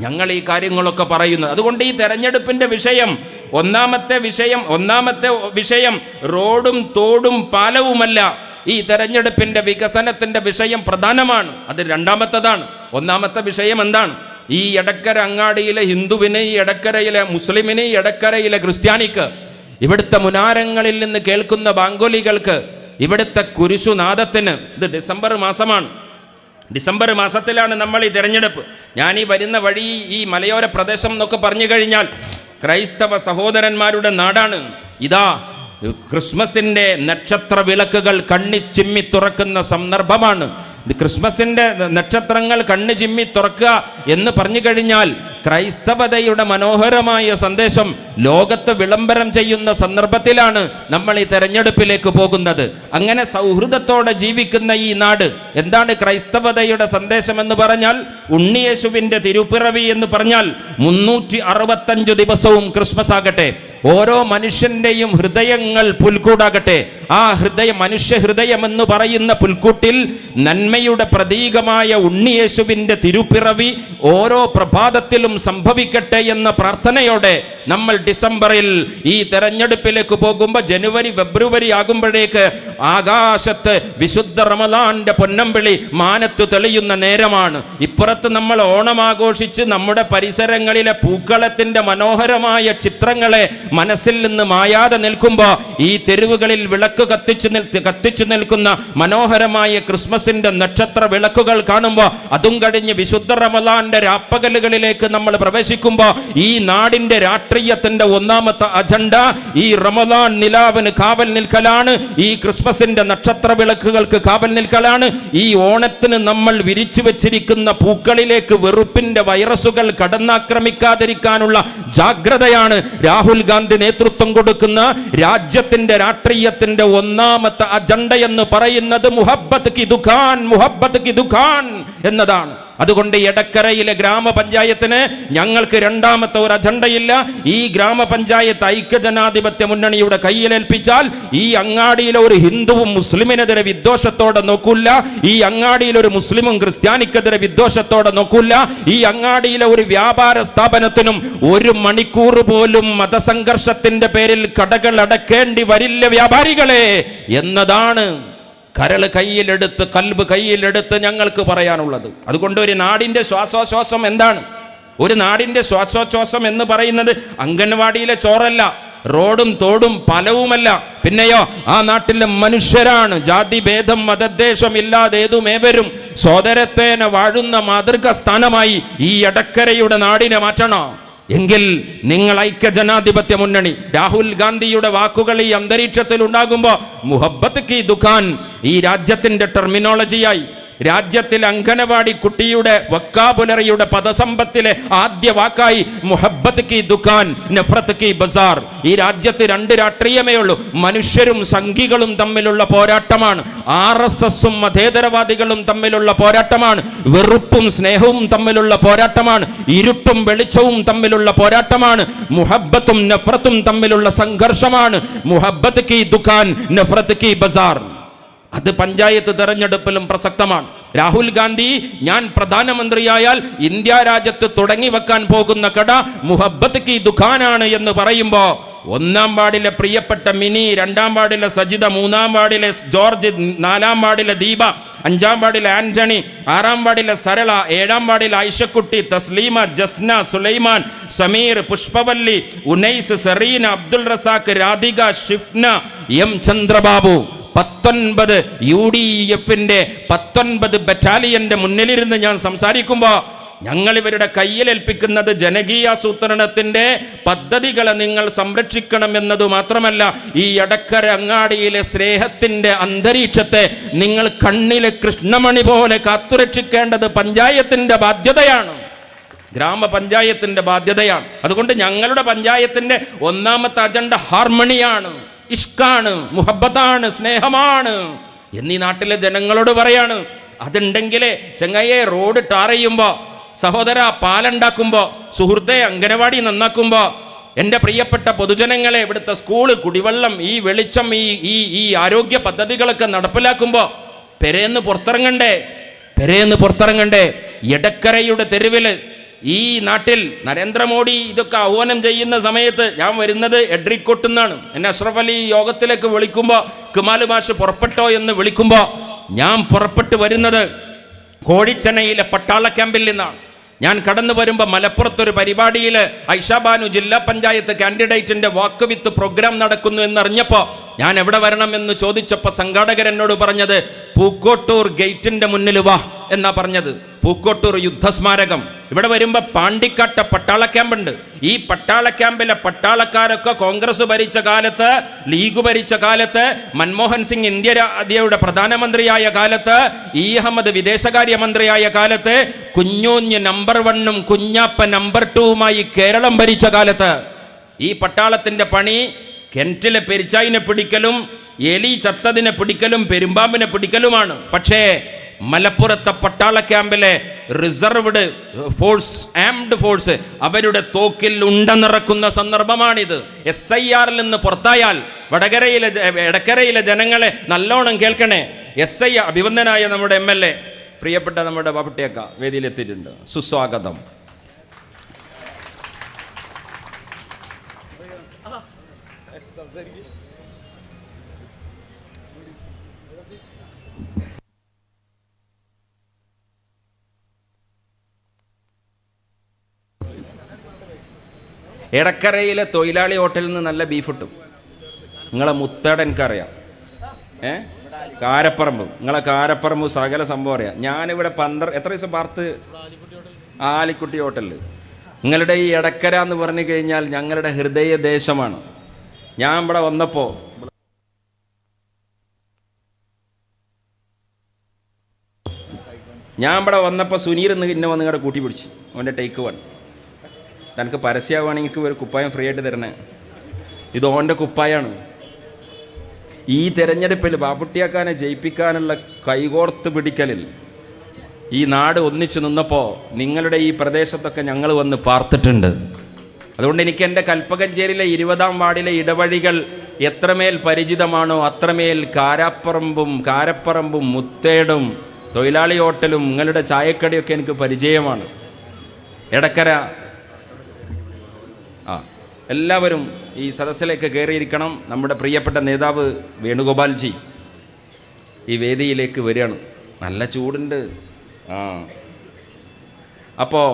Speaker 1: ഞങ്ങൾ ഈ കാര്യങ്ങളൊക്കെ പറയുന്നത്. അതുകൊണ്ട് ഈ തെരഞ്ഞെടുപ്പിൻ്റെ ഒന്നാമത്തെ വിഷയം റോഡും തോടും പാലവുമല്ല. ഈ തെരഞ്ഞെടുപ്പിൻ്റെ വികസനത്തിൻ്റെ വിഷയം പ്രധാനമാണ്. അത് രണ്ടാമത്തേതാണ്. ഒന്നാമത്തെ വിഷയം എന്താണ്? ഈ എടക്കര അങ്ങാടിയിലെ ഹിന്ദുവിന്, ഈ എടക്കരയിലെ മുസ്ലിമിന്, ഈ എടക്കരയിലെ ക്രിസ്ത്യാനിക്ക്, ഇവിടുത്തെ മുനാരങ്ങളിൽ നിന്ന് കേൾക്കുന്ന ബാങ്കോലികൾക്ക്, ഇവിടുത്തെ കുരിശുനാദത്തിന് ഇത് ഡിസംബർ മാസമാണ്. ഡിസംബർ മാസത്തിലാണ് നമ്മൾ ഈ തിരഞ്ഞെടുപ്പ്. ഞാൻ ഈ വരുന്ന വഴി ഈ മലയോര പ്രദേശം എന്നൊക്കെ പറഞ്ഞു കഴിഞ്ഞാൽ ക്രൈസ്തവ സഹോദരന്മാരുടെ നാടാണ്. ഇതാ ക്രിസ്മസിൻ്റെ നക്ഷത്ര വിളക്കുകൾ കണ്ണി ചിമ്മി തുറക്കുന്ന സന്ദർഭമാണ്. ക്രിസ്മസിൻ്റെ നക്ഷത്രങ്ങൾ കണ്ണു ചിമ്മി തുറക്കുക എന്ന് പറഞ്ഞു കഴിഞ്ഞാൽ ക്രൈസ്തവതയുടെ മനോഹരമായ സന്ദേശം ലോകത്ത് വിളംബരം ചെയ്യുന്ന സന്ദർഭത്തിലാണ് നമ്മൾ ഈ തെരഞ്ഞെടുപ്പിലേക്ക് പോകുന്നത്. അങ്ങനെ സൗഹൃദത്തോടെ ജീവിക്കുന്ന ഈ നാട് എന്താണ് ക്രൈസ്തവതയുടെ സന്ദേശം എന്ന് പറഞ്ഞാൽ? ഉണ്ണിയേശുവിൻ്റെ തിരുപ്പിറവി എന്ന് പറഞ്ഞാൽ 365 ദിവസവും ക്രിസ്മസ് ആകട്ടെ. ഓരോ മനുഷ്യൻ്റെയും ഹൃദയങ്ങൾ പുൽക്കൂടാകട്ടെ. ആ മനുഷ്യ ഹൃദയം എന്ന് പറയുന്ന പുൽക്കൂട്ടിൽ നന്മയുടെ പ്രതീകമായ ഉണ്ണിയേശുവിൻ്റെ തിരുപ്പിറവി ഓരോ പ്രഭാതത്തിലും സംഭവിക്കട്ടെ എന്ന പ്രാർത്ഥനയോടെ നമ്മൾ ഡിസംബറിൽ ഈ തെരഞ്ഞെടുപ്പിലേക്ക് പോകുമ്പോൾ ജനുവരി ഫെബ്രുവരി ആകുമ്പോഴേക്ക് ആകാശത്ത് വിശുദ്ധ റമദാന്റെ പൊന്നമ്പിളി മാനത്ത് തെളിയുന്ന നേരമാണ്. ഇപ്പുറത്ത് നമ്മൾ ഓണം ആഘോഷിച്ച് നമ്മുടെ പരിസരങ്ങളിലെ പൂക്കളത്തിന്റെ മനോഹരമായ ചിത്രങ്ങളെ മനസ്സിൽ നിന്ന് മായാതെ നിൽക്കുമ്പോൾ ഈ തെരുവുകളിൽ വിളക്ക് കത്തിച്ചു നിൽക്കുന്ന മനോഹരമായ ക്രിസ്മസിന്റെ നക്ഷത്ര വിളക്കുകൾ കാണുമ്പോൾ, അതും കഴിഞ്ഞ് വിശുദ്ധ റമദാന്റെ രാപ്പകലുകളിലേക്ക് നമ്മൾ പ്രവേശിക്കുമ്പോൾ ഈ നാടിന്റെ രാഷ്ട്രീയത്തിന്റെ ഒന്നാമത്തെ അജണ്ട ഈ റമദാൻ നിലാവിന് കാവൽ നിൽക്കലാണ്. ഈ ക്രിസ്മസിന്റെ നക്ഷത്ര വിളക്കുകൾക്ക് കാവൽ നിൽക്കലാണ്. ഈ ഓണത്തിന് നമ്മൾ വിരിച്ചു വെച്ചിരിക്കുന്ന പൂക്കളിലേക്ക് വെറുപ്പിന്റെ വൈറസുകൾ കടന്നാക്രമിക്കാതിരിക്കാനുള്ള ജാഗ്രതയാണ് രാഹുൽ ഗാന്ധി നേതൃത്വം കൊടുക്കുന്ന രാജ്യത്തിന്റെ രാഷ്ട്രീയത്തിന്റെ ഒന്നാമത്തെ അജണ്ട എന്ന് പറയുന്നത് മുഹബ്ബത്ത് കി ദുഖാൻ എന്നതാണ്. അതുകൊണ്ട് എടക്കരയിലെ ഗ്രാമപഞ്ചായത്തിന് ഞങ്ങൾക്ക് രണ്ടാമത്തെ ഒരു അജണ്ടയില്ല. ഈ ഗ്രാമപഞ്ചായത്ത് ഐക്യജനാധിപത്യ മുന്നണിയുടെ കയ്യിലേൽപ്പിച്ചാൽ ഈ അങ്ങാടിയിലെ ഒരു ഹിന്ദുവും മുസ്ലിമിനെതിരെ വിദ്വേഷത്തോടെ നോക്കൂല, ഈ അങ്ങാടിയിലെ ഒരു മുസ്ലിമും ക്രിസ്ത്യാനിക്കെതിരെ വിദ്വേഷത്തോടെ നോക്കൂല, ഈ അങ്ങാടിയിലെ ഒരു വ്യാപാര സ്ഥാപനത്തിനും ഒരു മണിക്കൂർ പോലും മതസംഘർഷത്തിന്റെ പേരിൽ കടകൾ അടക്കേണ്ടി വരില്ല വ്യാപാരികളെ എന്നതാണ് കരൾ കയ്യിലെടുത്ത് കൽബ് കയ്യിലെടുത്ത് ഞങ്ങൾക്ക് പറയാനുള്ളത്. അതുകൊണ്ട് ഒരു നാടിന്റെ ശ്വാസോച്ഛ്വാസം എന്താണ്? ഒരു നാടിന്റെ ശ്വാസോച്ഛ്വാസം എന്ന് പറയുന്നത് അംഗൻവാടിയിലെ ചോറല്ല, റോഡും തോടും പലവുമല്ല, പിന്നെയോ ആ നാട്ടിലെ മനുഷ്യരാണ്. ജാതി ഭേദം മതദ്വേഷം ഇല്ലാതെ ഏതുമേവരും സോദരത്തേന വാഴുന്ന മാതൃക സ്ഥാനമായി ഈ എടക്കരയുടെ നാടിനെ മാറ്റണം. എങ്കിൽ നിങ്ങൾ ഐക്യജനാധിപത്യ മുന്നണി, രാഹുൽ ഗാന്ധിയുടെ വാക്കുകൾ ഈ അന്തരീക്ഷത്തിൽ ഉണ്ടാകുമ്പോൾ മുഹബ്ബത്ത് കി ദുഖാൻ ഈ രാജ്യത്തിന്റെ ടെർമിനോളജിയായി, രാജ്യത്തിൽ അംഗനവാടി കുട്ടിയുടെ വൊക്കാബുലറിയുടെ പദസമ്പത്തിലെ ആദ്യ വാക്കായി മുഹബ്ബത്ത് കി ദുഖാൻ, നഫ്രത്ത് കി ബസാർ. ഈ രാജ്യത്ത് രണ്ട് രാഷ്ട്രീയമേ ഉള്ളൂ. മനുഷ്യരും സംഘികളും തമ്മിലുള്ള പോരാട്ടമാണ്, RSSും മതേതരവാദികളും തമ്മിലുള്ള പോരാട്ടമാണ്, വെറുപ്പും സ്നേഹവും തമ്മിലുള്ള പോരാട്ടമാണ്, ഇരുട്ടും വെളിച്ചവും തമ്മിലുള്ള പോരാട്ടമാണ്, മുഹബ്ബത്തും നഫ്രത്തും തമ്മിലുള്ള സംഘർഷമാണ്. മുഹബ്ബത്ത് കി ദുഖാൻ, നഫ്രത്ത് കി ബസാർ. അത് പഞ്ചായത്ത് തെരഞ്ഞെടുപ്പിലും പ്രസക്തമാണ്. രാഹുൽ ഗാന്ധി ഞാൻ പ്രധാനമന്ത്രിയായാൽ ഇന്ത്യ രാജ്യത്ത് തുടങ്ങി വെക്കാൻ പോകുന്ന കട മുഹബ്ബത്ത് കി ദുഖാനാണ് എന്ന് പറയുമ്പോൾ ഒന്നാം വാർഡിലെ പ്രിയപ്പെട്ട മിനി, രണ്ടാം വാർഡിലെ സജിത, മൂന്നാം വാർഡിലെ ജോർജ്, നാലാം വാർഡിലെ ദീപ, അഞ്ചാം വാർഡിലെ ആന്റണി, ആറാം വാർഡിലെ സരള, ഏഴാം വാർഡിലെ ഐഷക്കുട്ടി, തസ്ലീമ, ജസ്ന, സുലൈമാൻ, സമീർ, പുഷ്പവല്ലി, ഉനൈസ്, സെറീന, അബ്ദുൾ റസാഖ്, രാധിക, ഷിഫ്ന, എം ചന്ദ്രബാബു 19 UDFന്റെ 19 ബറ്റാലിയന്റെ മുന്നിലിരുന്ന് ഞാൻ സംസാരിക്കുമ്പോൾ ഞങ്ങൾ ഇവരുടെ കയ്യിലേൽപ്പിക്കുന്നത് ജനകീയാസൂത്രണത്തിന്റെ പദ്ധതികളെ നിങ്ങൾ സംരക്ഷിക്കണം എന്നത് മാത്രമല്ല, ഈ എടക്കര അങ്ങാടിയിലെ സ്നേഹത്തിന്റെ അന്തരീക്ഷത്തെ നിങ്ങൾ കണ്ണിലെ കൃഷ്ണമണി പോലെ കാത്തുരക്ഷിക്കേണ്ടത് പഞ്ചായത്തിന്റെ ബാധ്യതയാണ്, ഗ്രാമപഞ്ചായത്തിന്റെ ബാധ്യതയാണ്. അതുകൊണ്ട് ഞങ്ങളുടെ പഞ്ചായത്തിന്റെ ഒന്നാമത്തെ അജണ്ട ഹാർമണിയാണ്, ഇഷ്കാണ്, മുഹബ്ബത്താണ്, സ്നേഹമാണ് എന്നീ നാട്ടിലെ ജനങ്ങളോട് പറയാണ്. അതുണ്ടെങ്കിലേ ചെങ്ങയെ റോഡ് ടാർ ചെയ്യുമ്പോൾ, സഹോദര പാലുണ്ടാക്കുമ്പോൾ, സുഹൃത്തെ അംഗനവാടി നന്നാക്കുമ്പോൾ, എൻ്റെ പ്രിയപ്പെട്ട പൊതുജനങ്ങളെ ഇവിടുത്തെ സ്കൂള്, കുടിവെള്ളം, ഈ വെളിച്ചം, ഈ ആരോഗ്യ പദ്ധതികളൊക്കെ നടപ്പിലാക്കുമ്പോൾ പെരേന്ന് പുറത്തിറങ്ങണ്ടേ. എടക്കരയുടെ തെരുവിൽ ഈ നാട്ടിൽ നരേന്ദ്രമോദി ഇതൊക്കെ ആഹ്വാനം ചെയ്യുന്ന സമയത്ത് ഞാൻ വരുന്നത് എഡ്രിക്കോട്ട് നിന്നാണ്. എന്നെ അഷ്റഫ് അലി യോഗത്തിലേക്ക് വിളിക്കുമ്പോൾ, കുമാല് മാഷ് പുറപ്പെട്ടോ എന്ന് വിളിക്കുമ്പോൾ ഞാൻ പുറപ്പെട്ടു വരുന്നത് കോഴിച്ചെന്നൈയിലെ പട്ടാള ക്യാമ്പിൽ നിന്നാണ്. ഞാൻ കടന്നു വരുമ്പോൾ മലപ്പുറത്തൊരു പരിപാടിയിൽ ഐഷാബാനു ജില്ലാ പഞ്ചായത്ത് കാൻഡിഡേറ്റിന്റെ വാക്ക് വിത്ത് പ്രോഗ്രാം നടക്കുന്നു എന്നറിഞ്ഞപ്പോൾ ഞാൻ എവിടെ വരണം എന്ന് ചോദിച്ചപ്പോൾ സംഘാടകർ എന്നോട് പറഞ്ഞത് പൂക്കോട്ടൂർ ഗേറ്റിന്റെ മുന്നിൽ വാ എന്നാ പറഞ്ഞത്. പൂക്കോട്ടൂർ യുദ്ധസ്മാരകം. ഇവിടെ വരുമ്പോൾ പാണ്ടിക്കാട്ട പട്ടാള ക്യാമ്പുണ്ട്. ഈ പട്ടാള ക്യാമ്പിലെ പട്ടാളക്കാരൊക്കെ കോൺഗ്രസ് ഭരിച്ച കാലത്ത്, ലീഗ് ഭരിച്ച കാലത്ത്, മൻമോഹൻ സിംഗ് ഇന്ത്യയുടെ പ്രധാനമന്ത്രിയായ കാലത്ത്, ഇ അഹമ്മദ് വിദേശകാര്യമന്ത്രിയായ കാലത്ത്, കുഞ്ഞൂഞ്ഞ് നമ്പർ 1ഉം കുഞ്ഞാപ്പ നമ്പർ 2വുമായി കേരളം ഭരിച്ച കാലത്ത് ഈ പട്ടാളത്തിന്റെ പണി കിണറ്റിലെ പെരിച്ചായിനെ പിടിക്കലും, എലി ചത്തതിനെ പിടിക്കലും, പെരുമ്പാമ്പിനെ പിടിക്കലുമാണ്. പക്ഷേ മലപ്പുറത്തെ പട്ടാള ക്യാമ്പിലെ റിസർവ്ഡ് ഫോഴ്സ്, ആംഡ് ഫോഴ്സ്, അവരുടെ തോക്കിൽ ഉണ്ടനിറക്കുന്ന സന്ദർഭമാണിത്. SIRൽ നിന്ന് പുറത്തായാൽ എടക്കരയിലെ ജനങ്ങളെ നല്ലോണം കേൾക്കണേ. SI അഭിവന്ദനായ നമ്മുടെ MLA പ്രിയപ്പെട്ട നമ്മുടെ ബാപ്പുട്ടിയക്ക വേദിയിലെത്തിയിട്ടുണ്ട്. സുസ്വാഗതം. എടക്കരയിലെ തൊഴിലാളി ഹോട്ടലിൽ നിന്ന് നല്ല ബീഫ് കിട്ടും. നിങ്ങളെ മുത്തേട എനിക്കറിയാം, കാരപ്പറമ്പ്, നിങ്ങളെ കാരപ്പറമ്പ് സകല സംഭവം അറിയാം. ഞാനിവിടെ എത്ര ദിവസം പാർത്ത് ആലിക്കുട്ടി ഹോട്ടലിൽ. നിങ്ങളുടെ ഈ എടക്കര എന്ന് പറഞ്ഞു കഴിഞ്ഞാൽ ഞങ്ങളുടെ ഹൃദയദേശമാണ്. ഞാൻ ഇവിടെ വന്നപ്പോൾ സുനീർ എന്ന് ഇന്നെ വന്ന് നിങ്ങളുടെ കൂട്ടി പിടിച്ചു. അവൻ്റെ ടേക്ക് 1. എനിക്ക് പരസ്യമാണെങ്കിൽ ഒരു കുപ്പായം ഫ്രീ ആയിട്ട് തരണേ. ഇത് ഓൻ്റെ കുപ്പായാണ്. ഈ തെരഞ്ഞെടുപ്പിൽ ബാപ്പുട്ടിയാക്കാനെ ജയിപ്പിക്കാനുള്ള കൈകോർത്ത് പിടിക്കലിൽ ഈ നാട് ഒന്നിച്ചു നിന്നപ്പോൾ നിങ്ങളുടെ ഈ പ്രദേശത്തൊക്കെ ഞങ്ങൾ വന്ന് പാർത്തിട്ടുണ്ട്. അതുകൊണ്ട് എനിക്ക് എൻ്റെ കൽപ്പകഞ്ചേരിയിലെ 20-ാം വാർഡിലെ ഇടവഴികൾ എത്രമേൽ പരിചിതമാണോ അത്രമേൽ കാരപ്പറമ്പും മുത്തേടും തൊഴിലാളി ഹോട്ടലും നിങ്ങളുടെ ചായക്കടയൊക്കെ എനിക്ക് പരിചയമാണ്. എടക്കര എല്ലാവരും ഈ സദസ്സിലേക്ക് കയറിയിരിക്കണം. നമ്മുടെ പ്രിയപ്പെട്ട നേതാവ് വേണുഗോപാൽജി ഈ വേദിയിലേക്ക് വരികയാണ്. നല്ല ചൂടുണ്ട്. അപ്പോൾ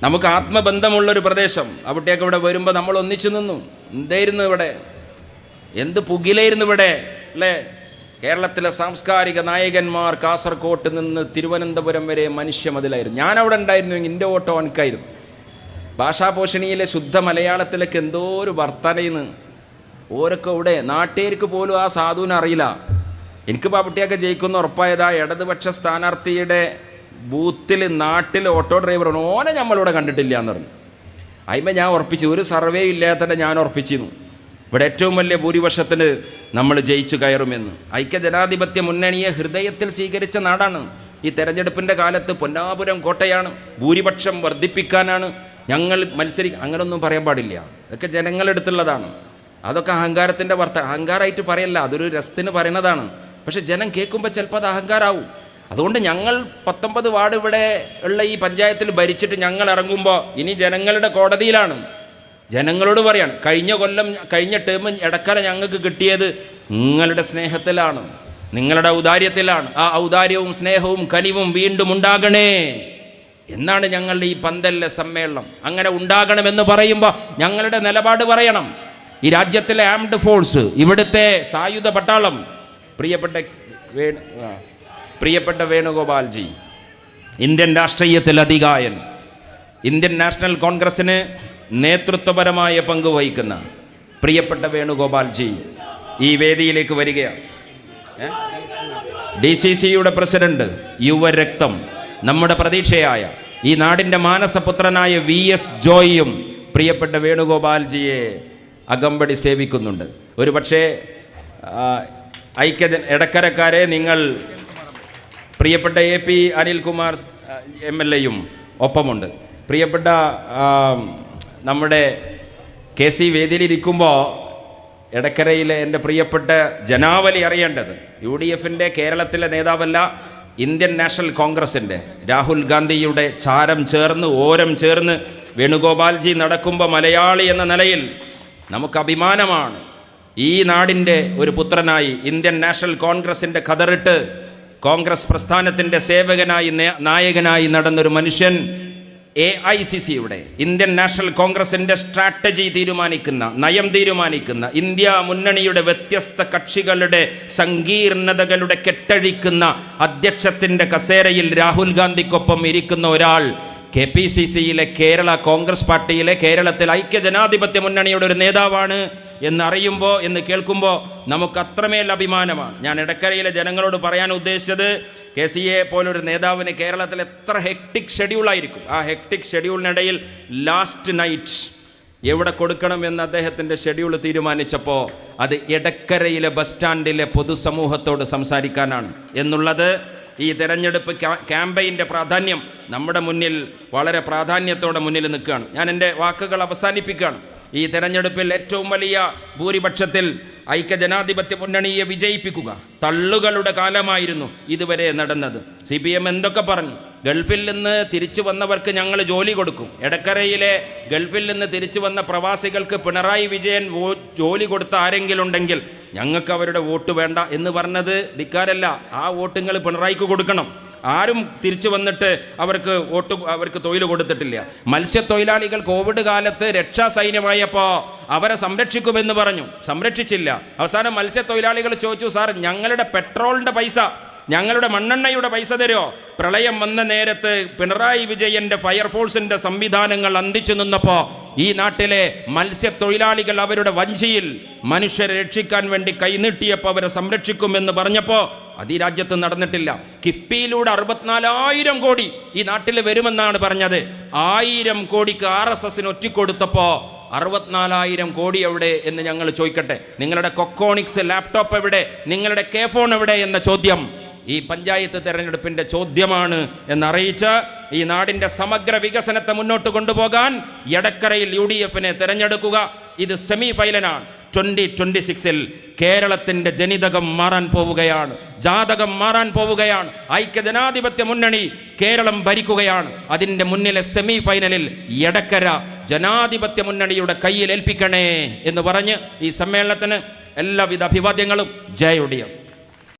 Speaker 1: നമുക്ക് ആത്മബന്ധമുള്ളൊരു പ്രദേശം. അവിടേക്ക് ഇവിടെ വരുമ്പോൾ നമ്മൾ ഒന്നിച്ചു നിന്നു. എന്തായിരുന്നു ഇവിടെ, എന്ത് പുകിലായിരുന്നു ഇവിടെ അല്ലേ? കേരളത്തിലെ സാംസ്കാരിക നായകന്മാർ കാസർകോട്ട് നിന്ന് തിരുവനന്തപുരം വരെ മനുഷ്യമതിലായിരുന്നു. ഞാനവിടെ ഉണ്ടായിരുന്നുവെങ്കിൽ എൻ്റെ ഓട്ടോ എനിക്കായിരുന്നു. ഭാഷാപോഷണിയിലെ ശുദ്ധ മലയാളത്തിലേക്ക് എന്തോ ഒരു വർത്തനയിന്ന് ഓരൊക്കെ ഇവിടെ നാട്ടുകാർക്ക് പോലും ആ സാധുവിനെ അറിയില്ല. എനിക്ക് പാവട്ടിയൊക്കെ ജയിക്കുന്ന ഉറപ്പായതാ ഇടതുപക്ഷ സ്ഥാനാർത്ഥിയുടെ ബൂത്തിൽ നാട്ടിൽ ഓട്ടോ ഡ്രൈവറാണ്. ഓനെ നമ്മളിവിടെ കണ്ടിട്ടില്ല എന്ന് പറഞ്ഞു. അതിന്മേൽ ഞാൻ ഉറപ്പിച്ചു, ഒരു സർവേ ഇല്ലാത്തന്നെ ഞാൻ ഉറപ്പിച്ചിരുന്നു ഇവിടെ ഏറ്റവും വലിയ ഭൂരിപക്ഷത്തിന് നമ്മൾ ജയിച്ചു കയറുമെന്ന്. ഐക്യജനാധിപത്യ മുന്നണിയെ ഹൃദയത്തിൽ സ്വീകരിച്ച നാടാണ്. ഈ തെരഞ്ഞെടുപ്പിൻ്റെ കാലത്ത് പൊന്നാപുരം കോട്ടയാണ്. ഭൂരിപക്ഷം വർദ്ധിപ്പിക്കാനാണ് ഞങ്ങൾ അങ്ങനൊന്നും പറയാൻ പാടില്ല. ഇതൊക്കെ ജനങ്ങളെടുത്തുള്ളതാണ്. അതൊക്കെ അഹങ്കാരത്തിൻ്റെ അഹങ്കാരമായിട്ട് പറയല്ല, അതൊരു രസത്തിന് പറയുന്നതാണ്. പക്ഷെ ജനം കേൾക്കുമ്പോൾ ചിലപ്പോൾ അത് അഹങ്കാരമാവും. അതുകൊണ്ട് ഞങ്ങൾ 19 വാർഡ് ഇവിടെ ഉള്ള ഈ പഞ്ചായത്തിൽ ഭരിച്ചിട്ട് ഞങ്ങൾ ഇറങ്ങുമ്പോൾ ഇനി ജനങ്ങളുടെ കോടതിയിലാണ്. ജനങ്ങളോട് പറയാണ്, കഴിഞ്ഞ ടേം ഇടക്കര ഞങ്ങൾക്ക് കിട്ടിയത് നിങ്ങളുടെ സ്നേഹത്തിലാണ്, നിങ്ങളുടെ ഔദാര്യത്തിലാണ്. ആ ഔദാര്യവും സ്നേഹവും കനിവും വീണ്ടും ഉണ്ടാകണേ എന്നാണ് ഞങ്ങളുടെ ഈ പന്തലിലെ സമ്മേളനം. അങ്ങനെ ഉണ്ടാകണമെന്ന് പറയുമ്പോൾ ഞങ്ങളുടെ നിലപാട് പറയണം. ഈ രാജ്യത്തിലെ ആംഡ് ഫോഴ്സ്, ഇവിടുത്തെ സായുധ പട്ടാളം, പ്രിയപ്പെട്ട വേണുഗോപാൽജി, ഇന്ത്യൻ രാഷ്ട്രീയത്തിൽ അതികായൻ, ഇന്ത്യൻ നാഷണൽ കോൺഗ്രസ്സിന് നേതൃത്വപരമായ പങ്ക് വഹിക്കുന്ന പ്രിയപ്പെട്ട വേണുഗോപാൽജി ഈ വേദിയിലേക്ക് വരികയാണ്. DCCയുടെ പ്രസിഡന്റ്, യുവരക്തം, നമ്മുടെ പ്രതീക്ഷയായ ഈ നാടിൻ്റെ മാനസപുത്രനായ VS ജോയിയും പ്രിയപ്പെട്ട വേണുഗോപാൽജിയെ അകമ്പടി സേവിക്കുന്നുണ്ട്. ഒരു പക്ഷേ എടക്കരക്കാരെ നിങ്ങൾ പ്രിയപ്പെട്ട AP അനിൽകുമാർ MLA-യും ഒപ്പമുണ്ട്. പ്രിയപ്പെട്ട നമ്മുടെ KC വേദിയിലിരിക്കുമ്പോൾ എടക്കരയിലെ എൻ്റെ പ്രിയപ്പെട്ട ജനാവലി അറിയേണ്ടത്, UDFൻ്റെ കേരളത്തിലെ നേതാവല്ല, ഇന്ത്യൻ നാഷണൽ കോൺഗ്രസിൻ്റെ രാഹുൽ ഗാന്ധിയുടെ ഓരം ചേർന്ന് വേണുഗോപാൽജി നടക്കുമ്പോൾ മലയാളി എന്ന നിലയിൽ നമുക്ക് അഭിമാനമാണ്. ഈ നാടിൻ്റെ ഒരു പുത്രനായി ഇന്ത്യൻ നാഷണൽ കോൺഗ്രസിൻ്റെ ഖദറിട്ട് കോൺഗ്രസ് പ്രസ്ഥാനത്തിൻ്റെ സേവകനായി നായകനായി നടന്നൊരു മനുഷ്യൻ, AICCയുടെ ഇന്ത്യൻ നാഷണൽ കോൺഗ്രസിൻ്റെ സ്ട്രാറ്റജി തീരുമാനിക്കുന്ന, നയം തീരുമാനിക്കുന്ന, ഇന്ത്യ മുന്നണിയുടെ വ്യത്യസ്ത കക്ഷികളുടെ സങ്കീർണതകളുടെ കെട്ടഴിക്കുന്ന അധ്യക്ഷത്തിൻ്റെ കസേരയിൽ രാഹുൽ ഗാന്ധിക്കൊപ്പം ഇരിക്കുന്ന ഒരാൾ KPCCയിലെ കേരള കോൺഗ്രസ് പാർട്ടിയിലെ കേരളത്തിൽ ഐക്യജനാധിപത്യ മുന്നണിയുടെ ഒരു നേതാവാണ് എന്നറിയുമ്പോൾ, എന്ന് കേൾക്കുമ്പോൾ നമുക്ക് അത്രമേൽ അഭിമാനമാണ്. ഞാൻ എടക്കരയിലെ ജനങ്ങളോട് പറയാൻ ഉദ്ദേശിച്ചത്, KCയെ പോലൊരു നേതാവിന് കേരളത്തിൽ എത്ര ഹെക്ടിക് ഷെഡ്യൂളായിരിക്കും. ആ ഹെക്ടിക് ഷെഡ്യൂളിനിടയിൽ ലാസ്റ്റ് നൈറ്റ് എവിടെ കൊടുക്കണം എന്ന് അദ്ദേഹത്തിൻ്റെ ഷെഡ്യൂൾ തീരുമാനിച്ചപ്പോൾ അത് എടക്കരയിലെ ബസ് സ്റ്റാൻഡിലെ പൊതുസമൂഹത്തോട് സംസാരിക്കാനാണ് എന്നുള്ളത്. ഈ തെരഞ്ഞെടുപ്പ് ക്യാമ്പയിൻ്റെ പ്രാധാന്യം നമ്മുടെ മുന്നിൽ വളരെ പ്രാധാന്യത്തോടെ മുന്നിൽ നിൽക്കുകയാണ്. ഞാൻ എൻ്റെ വാക്കുകൾ അവസാനിപ്പിക്കുകയാണ്. ഈ തെരഞ്ഞെടുപ്പിൽ ഏറ്റവും വലിയ ഭൂരിപക്ഷത്തിൽ ഐക്യജനാധിപത്യ മുന്നണിയെ വിജയിപ്പിക്കുക. തള്ളുകളുടെ കാലമായിരുന്നു ഇതുവരെ നടന്നത്. CPM എന്തൊക്കെ പറഞ്ഞു, ഗൾഫിൽ നിന്ന് തിരിച്ചു വന്നവർക്ക് ഞങ്ങൾ ജോലി കൊടുക്കും. എടക്കരയിലെ ഗൾഫിൽ നിന്ന് തിരിച്ചു വന്ന പ്രവാസികൾക്ക് പിണറായി വിജയൻ ജോലി കൊടുത്ത ആരെങ്കിലും ഉണ്ടെങ്കിൽ ഞങ്ങൾക്ക് അവരുടെ വോട്ട് വേണ്ട എന്ന് പറഞ്ഞത് ധിക്കാരല്ല. ആ വോട്ടുകൾ പിണറായിക്ക് കൊടുക്കണം. ആരും തിരിച്ചു വന്നിട്ട് അവർക്ക് തൊഴിൽ കൊടുത്തിട്ടില്ല. മത്സ്യത്തൊഴിലാളികൾ കോവിഡ് കാലത്ത് രക്ഷാസൈന്യമായപ്പോൾ അവരെ സംരക്ഷിക്കുമെന്ന് പറഞ്ഞു, സംരക്ഷിച്ചില്ല. അവസാനം മത്സ്യത്തൊഴിലാളികൾ ചോദിച്ചു, സാർ ഞങ്ങളുടെ പെട്രോളിൻ്റെ പൈസ, ഞങ്ങളുടെ മണ്ണെണ്ണയുടെ പൈസ തരുമോ? പ്രളയം വന്ന നേരത്ത് പിണറായി വിജയൻ്റെ ഫയർഫോഴ്സിൻ്റെ സംവിധാനങ്ങൾ അന്തിച്ചു നിന്നപ്പോൾ ഈ നാട്ടിലെ മത്സ്യത്തൊഴിലാളികൾ അവരുടെ വഞ്ചിയിൽ മനുഷ്യരെ രക്ഷിക്കാൻ വേണ്ടി കൈനീട്ടിയപ്പോൾ അവരെ സംരക്ഷിക്കുമെന്ന് പറഞ്ഞപ്പോൾ അത് ഈ രാജ്യത്ത് നടന്നിട്ടില്ല. കിഫ്ബിയിലൂടെ 64,000 കോടി ഈ നാട്ടിൽ വരുമെന്നാണ് പറഞ്ഞത്. 1,000 കോടിക്ക് RSSന് ഒറ്റിക്കൊടുത്തപ്പോൾ 64,000 കോടി എവിടെ എന്ന് ഞങ്ങൾ ചോദിക്കട്ടെ? നിങ്ങളുടെ കൊക്കോണിക്സ് ലാപ്ടോപ്പ് എവിടെ? നിങ്ങളുടെ കെ ഫോൺ എവിടെ എന്ന ചോദ്യം ഈ പഞ്ചായത്ത് തെരഞ്ഞെടുപ്പിന്റെ ചോദ്യമാണ് എന്നറിയിച്ച് ഈ നാടിന്റെ സമഗ്ര വികസനത്തെ മുന്നോട്ട് കൊണ്ടുപോകാൻ എടക്കരയിൽ UDF-നെ തെരഞ്ഞെടുക്കുക. ഇത് സെമി ഫൈനലാണ്. 2026-ൽ കേരളത്തിന്റെ ജനിതകം മാറാൻ പോവുകയാണ്, ജാതകം മാറാൻ പോവുകയാണ്. ഐക്യജനാധിപത്യ മുന്നണി കേരളം ഭരിക്കുകയാണ്. അതിൻ്റെ മുന്നിലെ സെമി ഫൈനലിൽ എടക്കര ജനാധിപത്യ മുന്നണിയുടെ കയ്യിൽ ഏൽപ്പിക്കണേ എന്ന് പറഞ്ഞ് ഈ സമ്മേളനത്തിന് എല്ലാവിധ അഭിവാദ്യങ്ങളും. ജയ UDF.